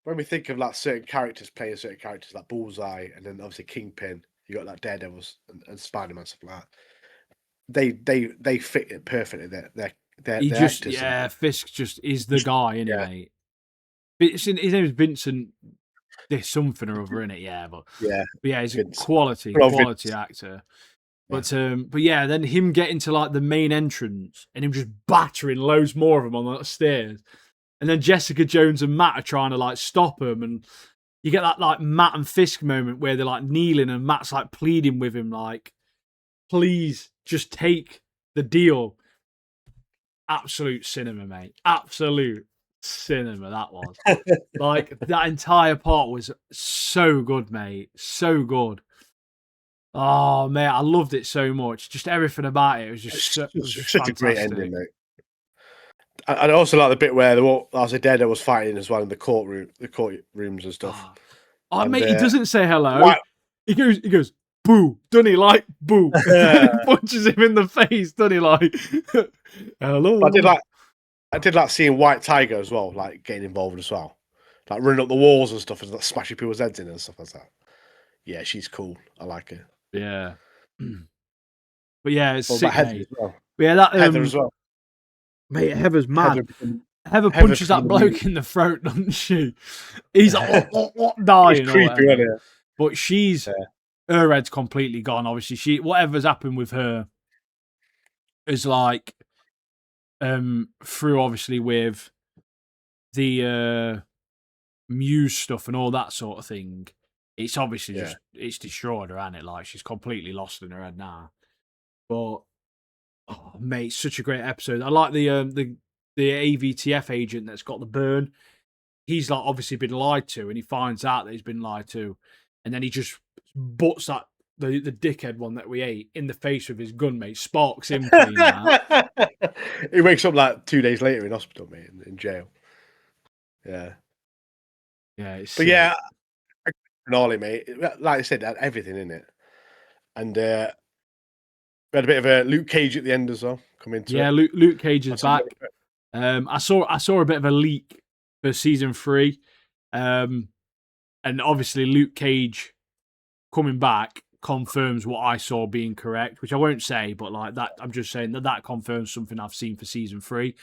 when we think of certain characters playing certain characters, like Bullseye, and then obviously Kingpin, you got Daredevils and Spider-Man, stuff like that. They fit it perfectly. Fisk just is the guy, isn't he, mate? His name is Vincent. There's something or other in it, but he's a quality actor. But yeah, then him getting to the main entrance and him just battering loads more of them on the stairs. And then Jessica Jones and Matt are trying to stop him, and you get that Matt and Fisk moment where they're kneeling and Matt's pleading with him, please just take the deal. Absolute cinema, mate. Absolute cinema that was. That entire part was so good, mate. So good. Oh, mate, I loved it so much. Just everything about it was just such a great ending, mate. I also like the bit where Daredevil was fighting as well in the courtrooms and stuff. Oh, mate, he doesn't say hello. He goes, boo, doesn't he? Boo. Punches him in the face, doesn't he? Hello. I did like seeing White Tiger as well, getting involved as well. Running up the walls and stuff and smashing people's heads in and stuff like that. Yeah, she's cool. I like her. Yeah. But yeah, it's sick, Heather mate. as well. Heather as well. Mate, Heather's mad. Heather punches that bloke in the throat, doesn't she? He's dying. He's creepy, isn't he? But her head's completely gone. Obviously, whatever's happened with her is through obviously with the Muse stuff and all that sort of thing. It's obviously just it's destroyed her, hasn't it? She's completely lost in her head now. But mate, such a great episode. I like the AVTF agent that's got the burn. He's obviously been lied to, and he finds out that he's been lied to, and then he just butts that the dickhead one that we ate in the face with his gun, mate. Sparks him clean. He wakes up 2 days later in hospital, mate, in jail. Yeah. Yeah. Finale, mate. Like I said, had everything in it, and we had a bit of a Luke Cage at the end as well. Luke Cage is back. I saw a bit of a leak for season 3. And obviously Luke Cage coming back confirms what I saw being correct, which I won't say, but like that, I'm just saying that confirms something I've seen for season 3.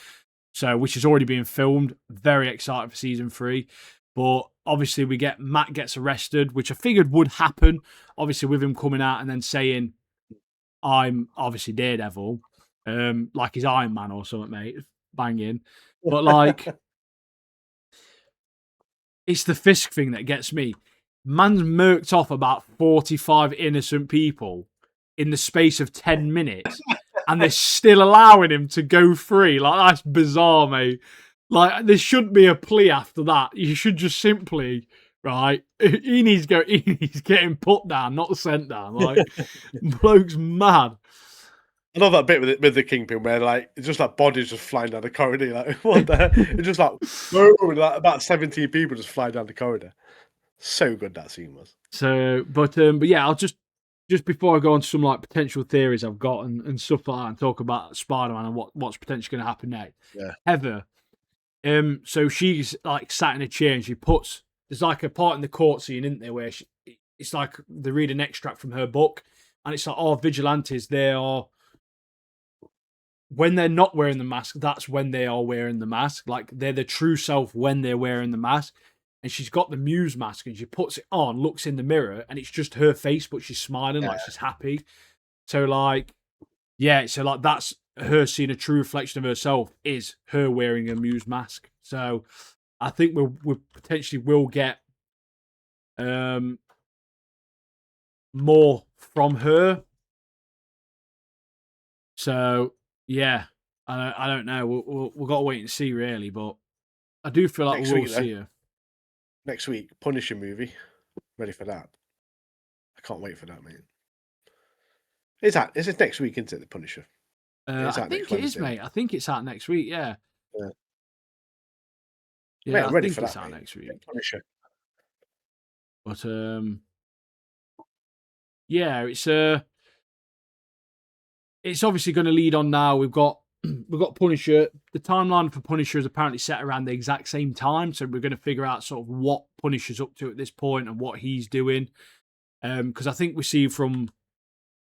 So, which is already being filmed. Very excited for season 3. But obviously, Matt gets arrested, which I figured would happen. Obviously, with him coming out and then saying, "I'm obviously Daredevil," like he's Iron Man or something, mate. Banging, but like, it's the Fisk thing that gets me. Man's murked off about 45 innocent people in the space of 10 minutes, and they're still allowing him to go free. Like, that's bizarre, mate. Like, there shouldn't be a plea after that. You should just simply, right? He needs getting put down, not sent down. Like, bloke's mad. I love that bit with the Kingpin where like it's just like bodies just flying down the corridor. Like what the? It's just like, boom, like about 17 people just fly down the corridor. So good that scene was. So, but yeah, I'll just before I go on to some like potential theories I've got and stuff like that, and talk about Spider-Man and what's potentially going to happen next. Yeah. Heather, so she's like sat in a chair and there's like a part in the court scene, isn't there, where it's like they read an extract from her book, and it's like, oh, vigilantes, they are, when they're not wearing the mask, that's when they are wearing the mask. Like, they're the true self when they're wearing the mask. And she's got the Muse mask and she puts it on, looks in the mirror, and it's just her face, but she's smiling, like she's happy. So like, yeah, so like that's her seeing a true reflection of herself, is her wearing a Muse mask. So I think we potentially will get more from her. So yeah, I don't know. We've got to wait and see, really. But I do feel like we'll see her next week. Punisher movie. Ready for that? I can't wait for that, man. Is it next week? Isn't it, the Punisher? I think it is, mate. I think it's out next week. Yeah. Yeah, mate, I'm ready for that. Out next week. Punisher. But yeah, it's obviously going to lead on now. We've got Punisher. The timeline for Punisher is apparently set around the exact same time, so we're going to figure out sort of what Punisher's up to at this point and what he's doing. Because I think we see from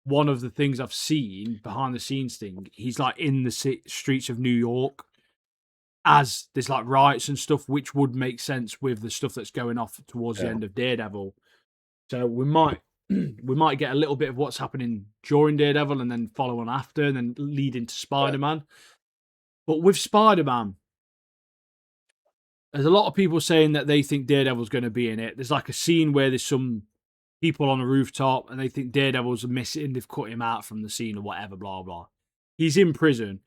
one of the things I've seen behind the scenes thing, he's like in the streets of New York as there's like riots and stuff, which would make sense with the stuff that's going off towards the end of Daredevil. So we might get a little bit of what's happening during Daredevil and then follow on after and then lead into Spider-Man. But with Spider-Man, there's a lot of people saying that they think Daredevil's going to be in it. There's like a scene where there's some people on a rooftop and they think Daredevil's missing. They've cut him out from the scene or whatever, blah, blah. He's in prison.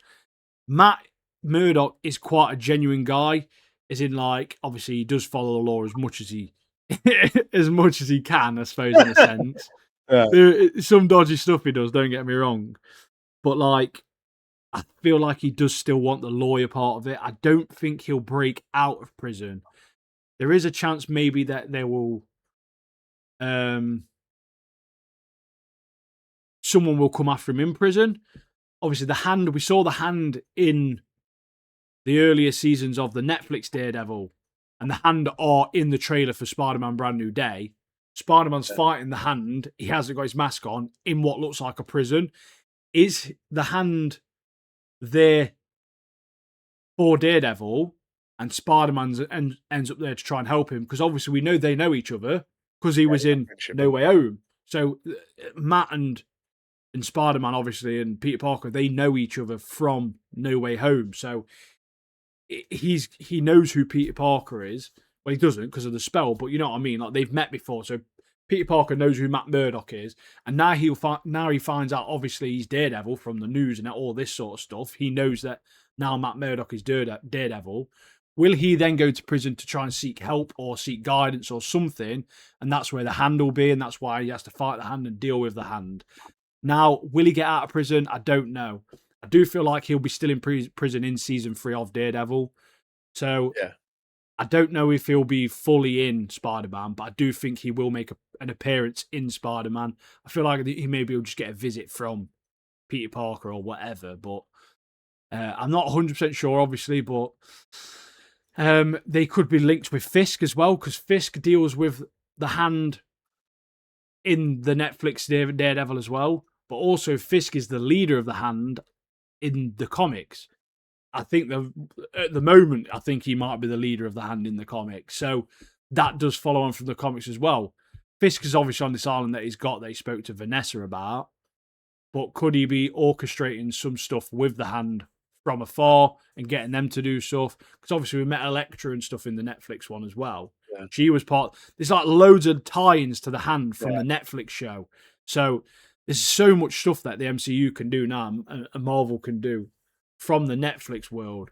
Matt Murdock is quite a genuine guy, as in, like, obviously he does follow the law as much as he can, I suppose, in a sense. Some dodgy stuff he does, don't get me wrong. But, like, I feel like he does still want the lawyer part of it. I don't think he'll break out of prison. There is a chance maybe that there will someone will come after him in prison. Obviously, we saw the Hand in the earlier seasons of the Netflix Daredevil, and the Hand are in the trailer for Spider-Man Brand New Day. Spider-Man's fighting the Hand. He hasn't got his mask on in what looks like a prison. Is the Hand there for Daredevil, and Spider-Man ends up there to try and help him? Because obviously we know they know each other because he was in No Way Home. So Matt and Spider-Man, obviously, and Peter Parker, they know each other from No Way Home. So he knows who Peter Parker is. Well, he doesn't because of the spell, but you know what I mean. Like, they've met before, so Peter Parker knows who Matt Murdock is, and now he finds out. Obviously, he's Daredevil from the news and all this sort of stuff. He knows that now Matt Murdock is Daredevil. Will he then go to prison to try and seek help or seek guidance or something? And that's where the Hand will be, and that's why he has to fight the Hand and deal with the Hand. Now, will he get out of prison? I don't know. I do feel like he'll be still in prison in season 3 of Daredevil. So I don't know if he'll be fully in Spider-Man, but I do think he will make an appearance in Spider-Man. I feel like he maybe will just get a visit from Peter Parker or whatever, but I'm not 100% sure, obviously, but They could be linked with Fisk as well, because Fisk deals with the hand in the Netflix Daredevil as well. But also, Fisk is the leader of the hand in the comics. I think at the moment, I think he might be the leader of the hand in the comics. So that does follow on from the comics as well. Fisk is obviously on this island that he spoke to Vanessa about. But could he be orchestrating some stuff with the hand from afar and getting them to do stuff? Because obviously we met Elektra and stuff in the Netflix one as well. Yeah. She was part. There's like loads of tie-ins to the hand from the Netflix show. So there's so much stuff that the MCU can do now and Marvel can do from the Netflix world,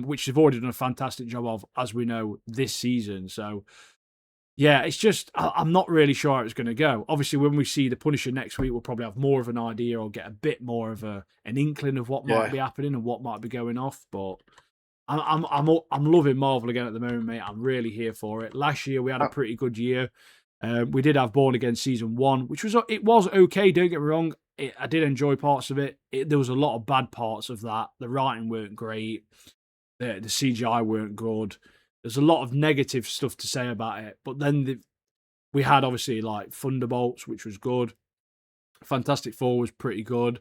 which they've already done a fantastic job of, as we know, this season. So yeah, it's just, I'm not really sure how it's going to go. Obviously, when we see The Punisher next week, we'll probably have more of an idea or get a bit more of an inkling of what might be happening and what might be going off. But I'm loving Marvel again at the moment, mate. I'm really here for it. Last year, we had a pretty good year. We did have Born Again Season 1, which was okay, don't get me wrong. I did enjoy parts of it. There was a lot of bad parts of that. The writing weren't great. The CGI weren't good. There's a lot of negative stuff to say about it, but then we had obviously like Thunderbolts, which was good. Fantastic Four was pretty good,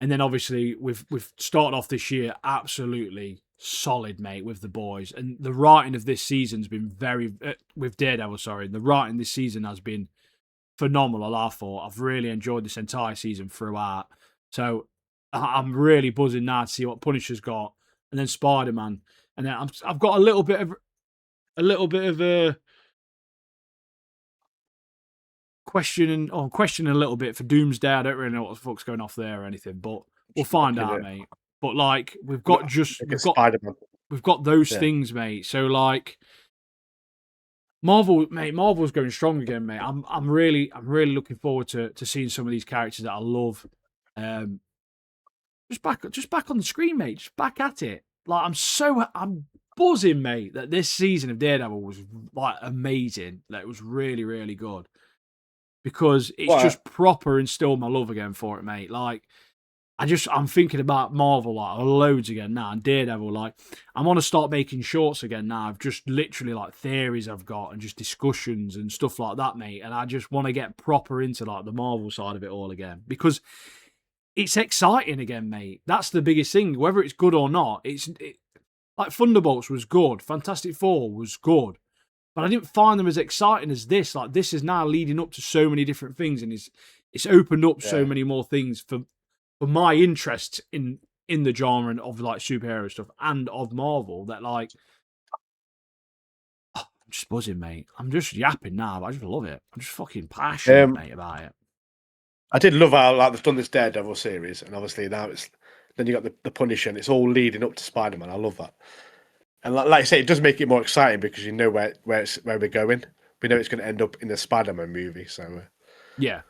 and then obviously we've started off this year absolutely solid, mate, with the boys. And the writing of this season's been very with Daredevil. Sorry, the writing this season has been phenomenal. I thought I've really enjoyed this entire season throughout. So I'm really buzzing now to see what Punisher's got, and then Spider-Man. And then I've got a little bit of a questioning a little bit for Doomsday. I don't really know what the fuck's going off there or anything, but we'll find out, mate. But like we've got those things, mate. So like Marvel's going strong again, mate. I'm really looking forward to seeing some of these characters that I love. Just back on the screen, mate. Just back at it. Like I'm buzzing, mate, that this season of Daredevil was like amazing. That it was really, really good. Because it's just proper instilled my love again for it, mate. Like I'm thinking about Marvel like loads again now, and Daredevil. Like I want to start making shorts again now. I've just literally like theories I've got and just discussions and stuff like that, mate. And I just want to get proper into like the Marvel side of it all again because it's exciting again, mate. That's the biggest thing. Whether it's good or not, like Thunderbolts was good, Fantastic Four was good, but I didn't find them as exciting as this. Like this is now leading up to so many different things, and it's opened up so many more things for my interest in the genre of like superhero stuff and of Marvel that like I'm just buzzing, mate. I'm just yapping now, but I just love it. I'm just fucking passionate, mate, about it. I did love how like they've done this Daredevil series, and obviously now then you got the Punisher, and it's all leading up to Spider-Man. I love that, and like I say, it does make it more exciting because you know where we're going. We know it's going to end up in the Spider-Man movie, so yeah,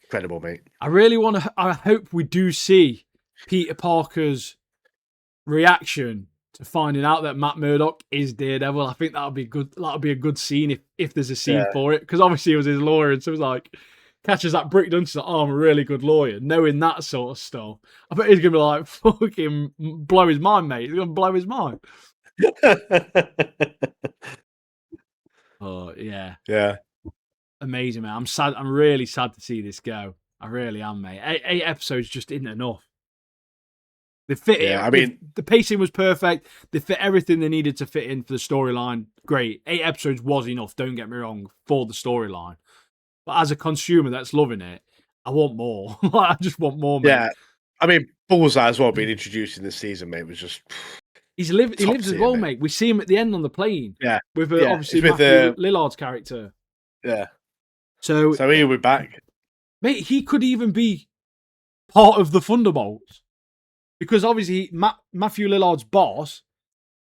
incredible, mate. I hope we do see Peter Parker's reaction to finding out that Matt Murdock is Daredevil. I think that'll be good. That'll be a good scene if there's a scene for it, because obviously he was his lawyer, and so it was like catches that brick done to I'm a really good lawyer, knowing that sort of stuff. I bet he's gonna be like fucking blow his mind, mate. He's gonna blow his mind. Oh yeah, amazing, man. I'm sad. I'm really sad to see this go. I really am, mate. 8 episodes just isn't enough. They fit it. I mean, the pacing was perfect. They fit everything they needed to fit in for the storyline. Great. 8 episodes was enough, don't get me wrong, for the storyline. But as a consumer that's loving it, I want more. I just want more, mate. Yeah. I mean, Bullseye as well being introduced in this season, mate, was just... He lives as well, mate. We see him at the end on the plane. Yeah. With obviously Matthew Lillard's character. Yeah. So he'll be back. Mate, he could even be part of the Thunderbolts. Because obviously Matthew Lillard's boss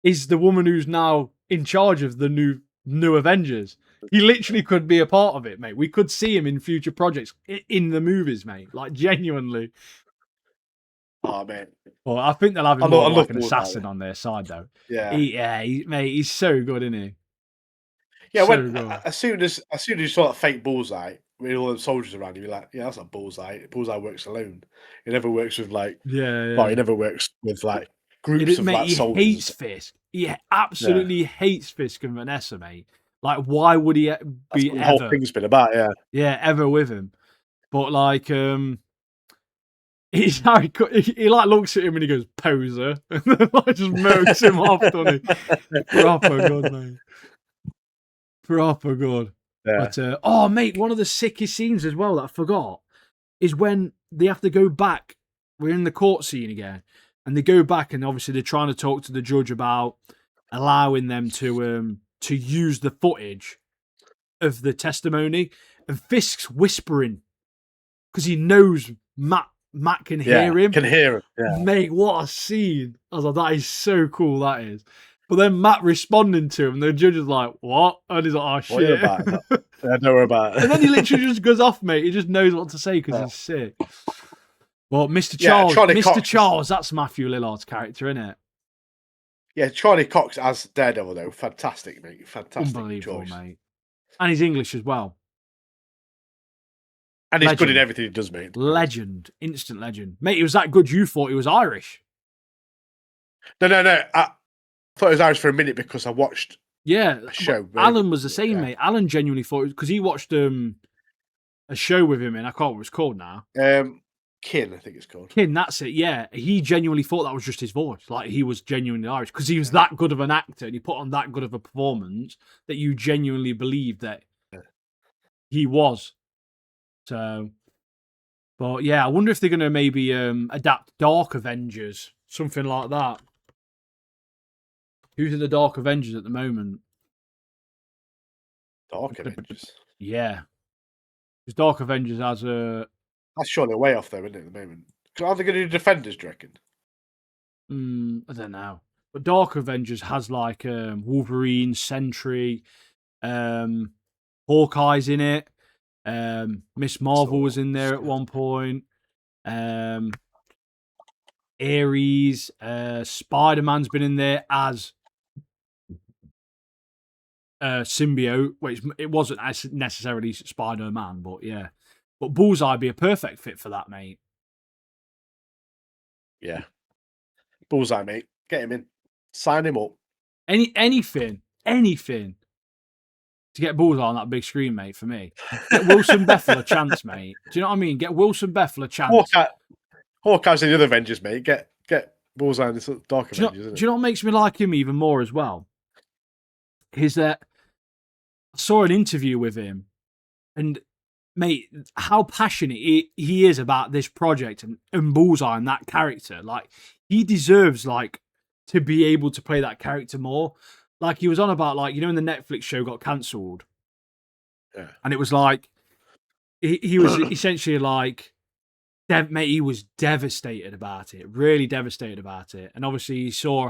is the woman who's now in charge of the new Avengers. He literally could be a part of it, mate. We could see him in future projects in the movies, mate. Like, genuinely. Oh, man. Well, I think they'll have him more like an assassin on their side, though. Yeah. Mate, he's so good, isn't he? Yeah, as soon as you saw that fake Bullseye with all the soldiers around, you'd be like, yeah, that's not Bullseye. Bullseye works alone. He never works with like, well, he never works with like groups of like He soldiers. hates Fisk. He absolutely hates Fisk and Vanessa, mate. Like, why would he be the whole ever? thing's been about, ever with him. But like, he's Harry. He like looks at him and he goes poser, and then like just murks him off, doesn't he? Proper good, mate. Proper good. Yeah. But oh, mate, one of the sickest scenes as well that I forgot is when they have to go back. We're in the court scene again, and they go back, and obviously they're trying to talk to the judge about allowing them to use the footage of the testimony, and Fisk's whispering because he knows Matt can hear him. Can hear him. Yeah. Mate, what a scene. I was like, that is so cool, that is. But then Matt responding to him, the judge is like, what? And he's like, oh, shit. What are you about? I don't worry about it. And then he literally just goes off, mate. He just knows what to say because he's sick. Well, Mr. Charles, Mr. Charles, that's Matthew Lillard's character, isn't it? Yeah, Charlie Cox as Daredevil, though. Fantastic, mate. Fantastic. Unbelievable, choice. mate. And he's English as well. And he's good in everything he does, mate. Legend. Instant legend. Mate, he was that good you thought he was Irish. No. I thought he was Irish for a minute because I watched a show. Alan was the same, mate. Alan genuinely thought, because he watched a show with him in, I can't remember what it's called now. Kin, I think it's called. Kin, that's it, yeah. He genuinely thought that was just his voice. Like, he was genuinely Irish because he was that good of an actor and he put on that good of a performance that you genuinely believed that he was. So, but yeah, I wonder if they're going to maybe adapt Dark Avengers, something like that. Who's in the Dark Avengers at the moment? Dark Avengers? Yeah. Because Dark Avengers has a... That's surely way off though, isn't it, at the moment? Are they going to do Defenders, do you reckon? I don't know. But Dark Avengers has like Wolverine, Sentry, Hawkeye's in it. Miss Marvel was in there at one point. Ares, Spider-Man's been in there as symbiote, which it wasn't necessarily Spider-Man, but yeah. But Bullseye would be a perfect fit for that, mate. Yeah. Bullseye, mate. Get him in. Sign him up. Anything to get Bullseye on that big screen, mate, for me. Get Wilson Bethel a chance, mate. Do you know what I mean? Get Wilson Bethel a chance. Hawkeye's in the other Avengers, mate. Get Bullseye in this Dark Avengers, isn't it? Do you know what makes me like him even more as well? Is that I saw an interview with him, and mate, how passionate he is about this project and Bullseye and that character. Like, he deserves like to be able to play that character more. Like, he was on about, like, you know, when the Netflix show got cancelled, and it was like he was essentially like, mate, he was devastated about it, really devastated about it. And obviously he saw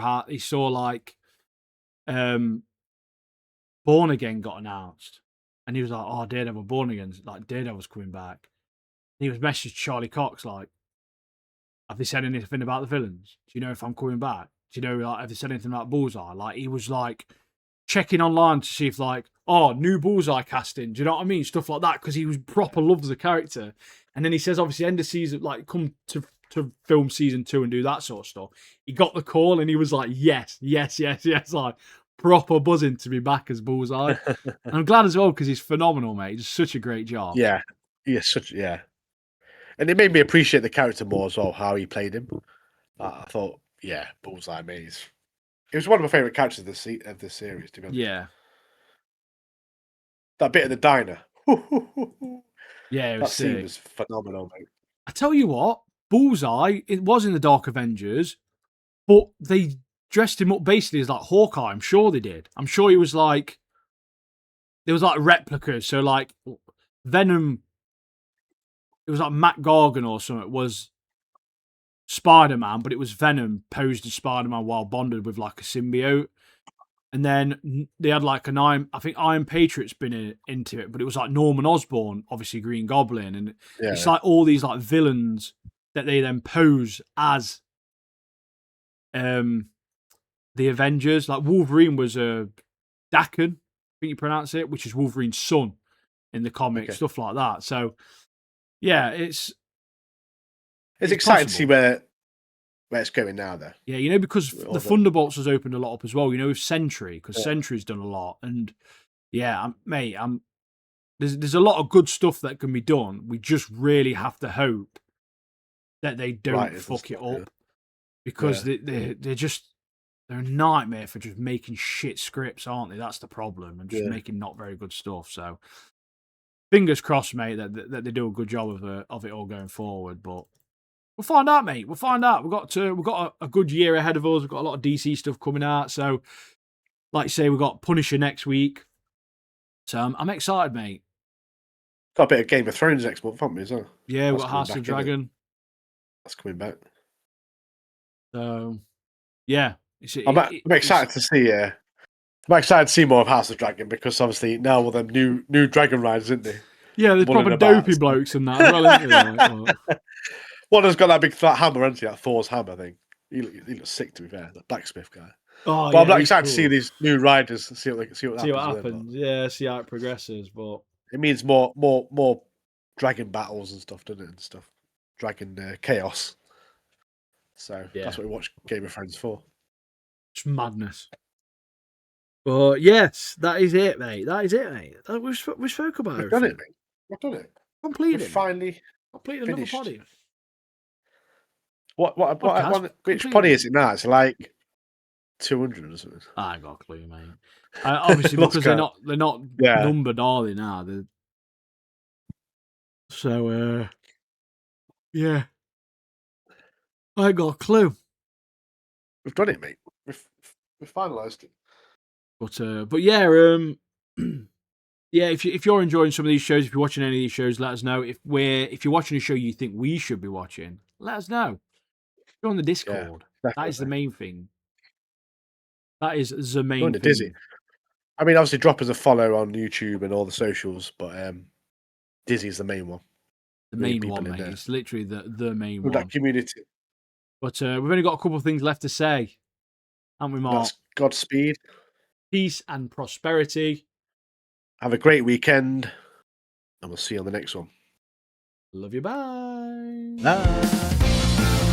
like Born Again got announced, and he was like, oh, Daredevil, Born Again, like Daredevil's coming back. And he was messaged Charlie Cox like, have they said anything about the villains? Do you know if I'm coming back? Do you know, like, have they said anything about Bullseye? Like, he was like checking online to see if, like, oh, new Bullseye casting. Do you know what I mean? Stuff like that, because he was proper loves the character. And then he says, obviously, end of season, like, come to film season 2 and do that sort of stuff. He got the call and he was like, yes, like proper buzzing to be back as Bullseye. And I'm glad as well because he's phenomenal, mate. He's such a great job. Yeah, and it made me appreciate the character more as well, how he played him. I thought, yeah, Bullseye, mate. It was one of my favourite characters of this series, to be honest. Yeah. That bit of the diner. Yeah, it was that scene was phenomenal, mate. I tell you what, Bullseye, it was in the Dark Avengers, but they dressed him up basically as like Hawkeye. I'm sure they did. I'm sure he was like, there was like replicas. So like Venom, it was like Matt Gargan or something. It was Spider-Man, but it was Venom posed as Spider-Man while bonded with like a symbiote. And then they had like Iron Patriot's been into it, but it was like Norman Osborn, obviously Green Goblin. And it's like all these like villains that they then pose as the Avengers. Like Wolverine was Daken, I think you pronounce it, which is Wolverine's son in the comics, stuff like that. So yeah, it's exciting to see where where it's going now, though. Yeah, you know, because All the Thunderbolts has opened a lot up as well. You know, with Sentry, because Yeah. Sentry's done a lot, and yeah, mate, there's a lot of good stuff that can be done. We just really have to hope that they don't Writers and fuck it stuff, up, because Yeah. they're a nightmare for just making shit scripts, aren't they? That's the problem, and just Yeah. making not very good stuff. So fingers crossed, mate, that they do a good job of it all going forward. But we'll find out, mate. We'll find out. We've got a good year ahead of us. We've got a lot of DC stuff coming out. So, like you say, we've got Punisher next week. So I'm excited, mate. Got a bit of Game of Thrones next month, haven't we, as well? Yeah, we've That's got coming House of back, isn't it? Dragon. That's coming back. So, yeah. I'm excited to see. I'm excited to see more of House of Dragon, because obviously now all them new dragon riders, isn't they? Yeah, there's Mulling proper about. dopey blokes in that as well, isn't there? Like, One has got that big flat hammer, hasn't he? That Thor's hammer thing. He looks sick, to be fair. The blacksmith guy. oh, But I'm yeah, like he's excited to cool. see these new riders and see what See what happens. happens. Yeah, see how it progresses. But It means more dragon battles and stuff, doesn't it? And stuff, dragon chaos. So Yeah. that's what we watch Game of Thrones for. it's madness. But yes, that is it, mate. That is it, mate. We spoke about We've done everything. it, mate. We've done it. Completed. We've finally completed finished. another poddy. Which Completed. poddy is it now? It's like 200 or something. I ain't got a clue, mate. Obviously, Lost because count. they're not Yeah. numbered, are they now? So yeah, I ain't got a clue. We've done it, mate. We've finalised it. But yeah, yeah. If you're enjoying some of these shows, if you're watching any of these shows, let us know. If you're watching a show you think we should be watching, let us know. Go on the Discord. Yeah, that is the main thing. That is the main Join thing. the Dizzy. I mean, obviously, drop us a follow on YouTube and all the socials, but Dizzy's the main one. The main one, mate. It's literally the main one. That community. But we've only got a couple of things left to say, haven't we, Mark? That's Godspeed. Peace and prosperity. Have a great weekend, and we'll see you on the next one. Love you. Bye. Bye.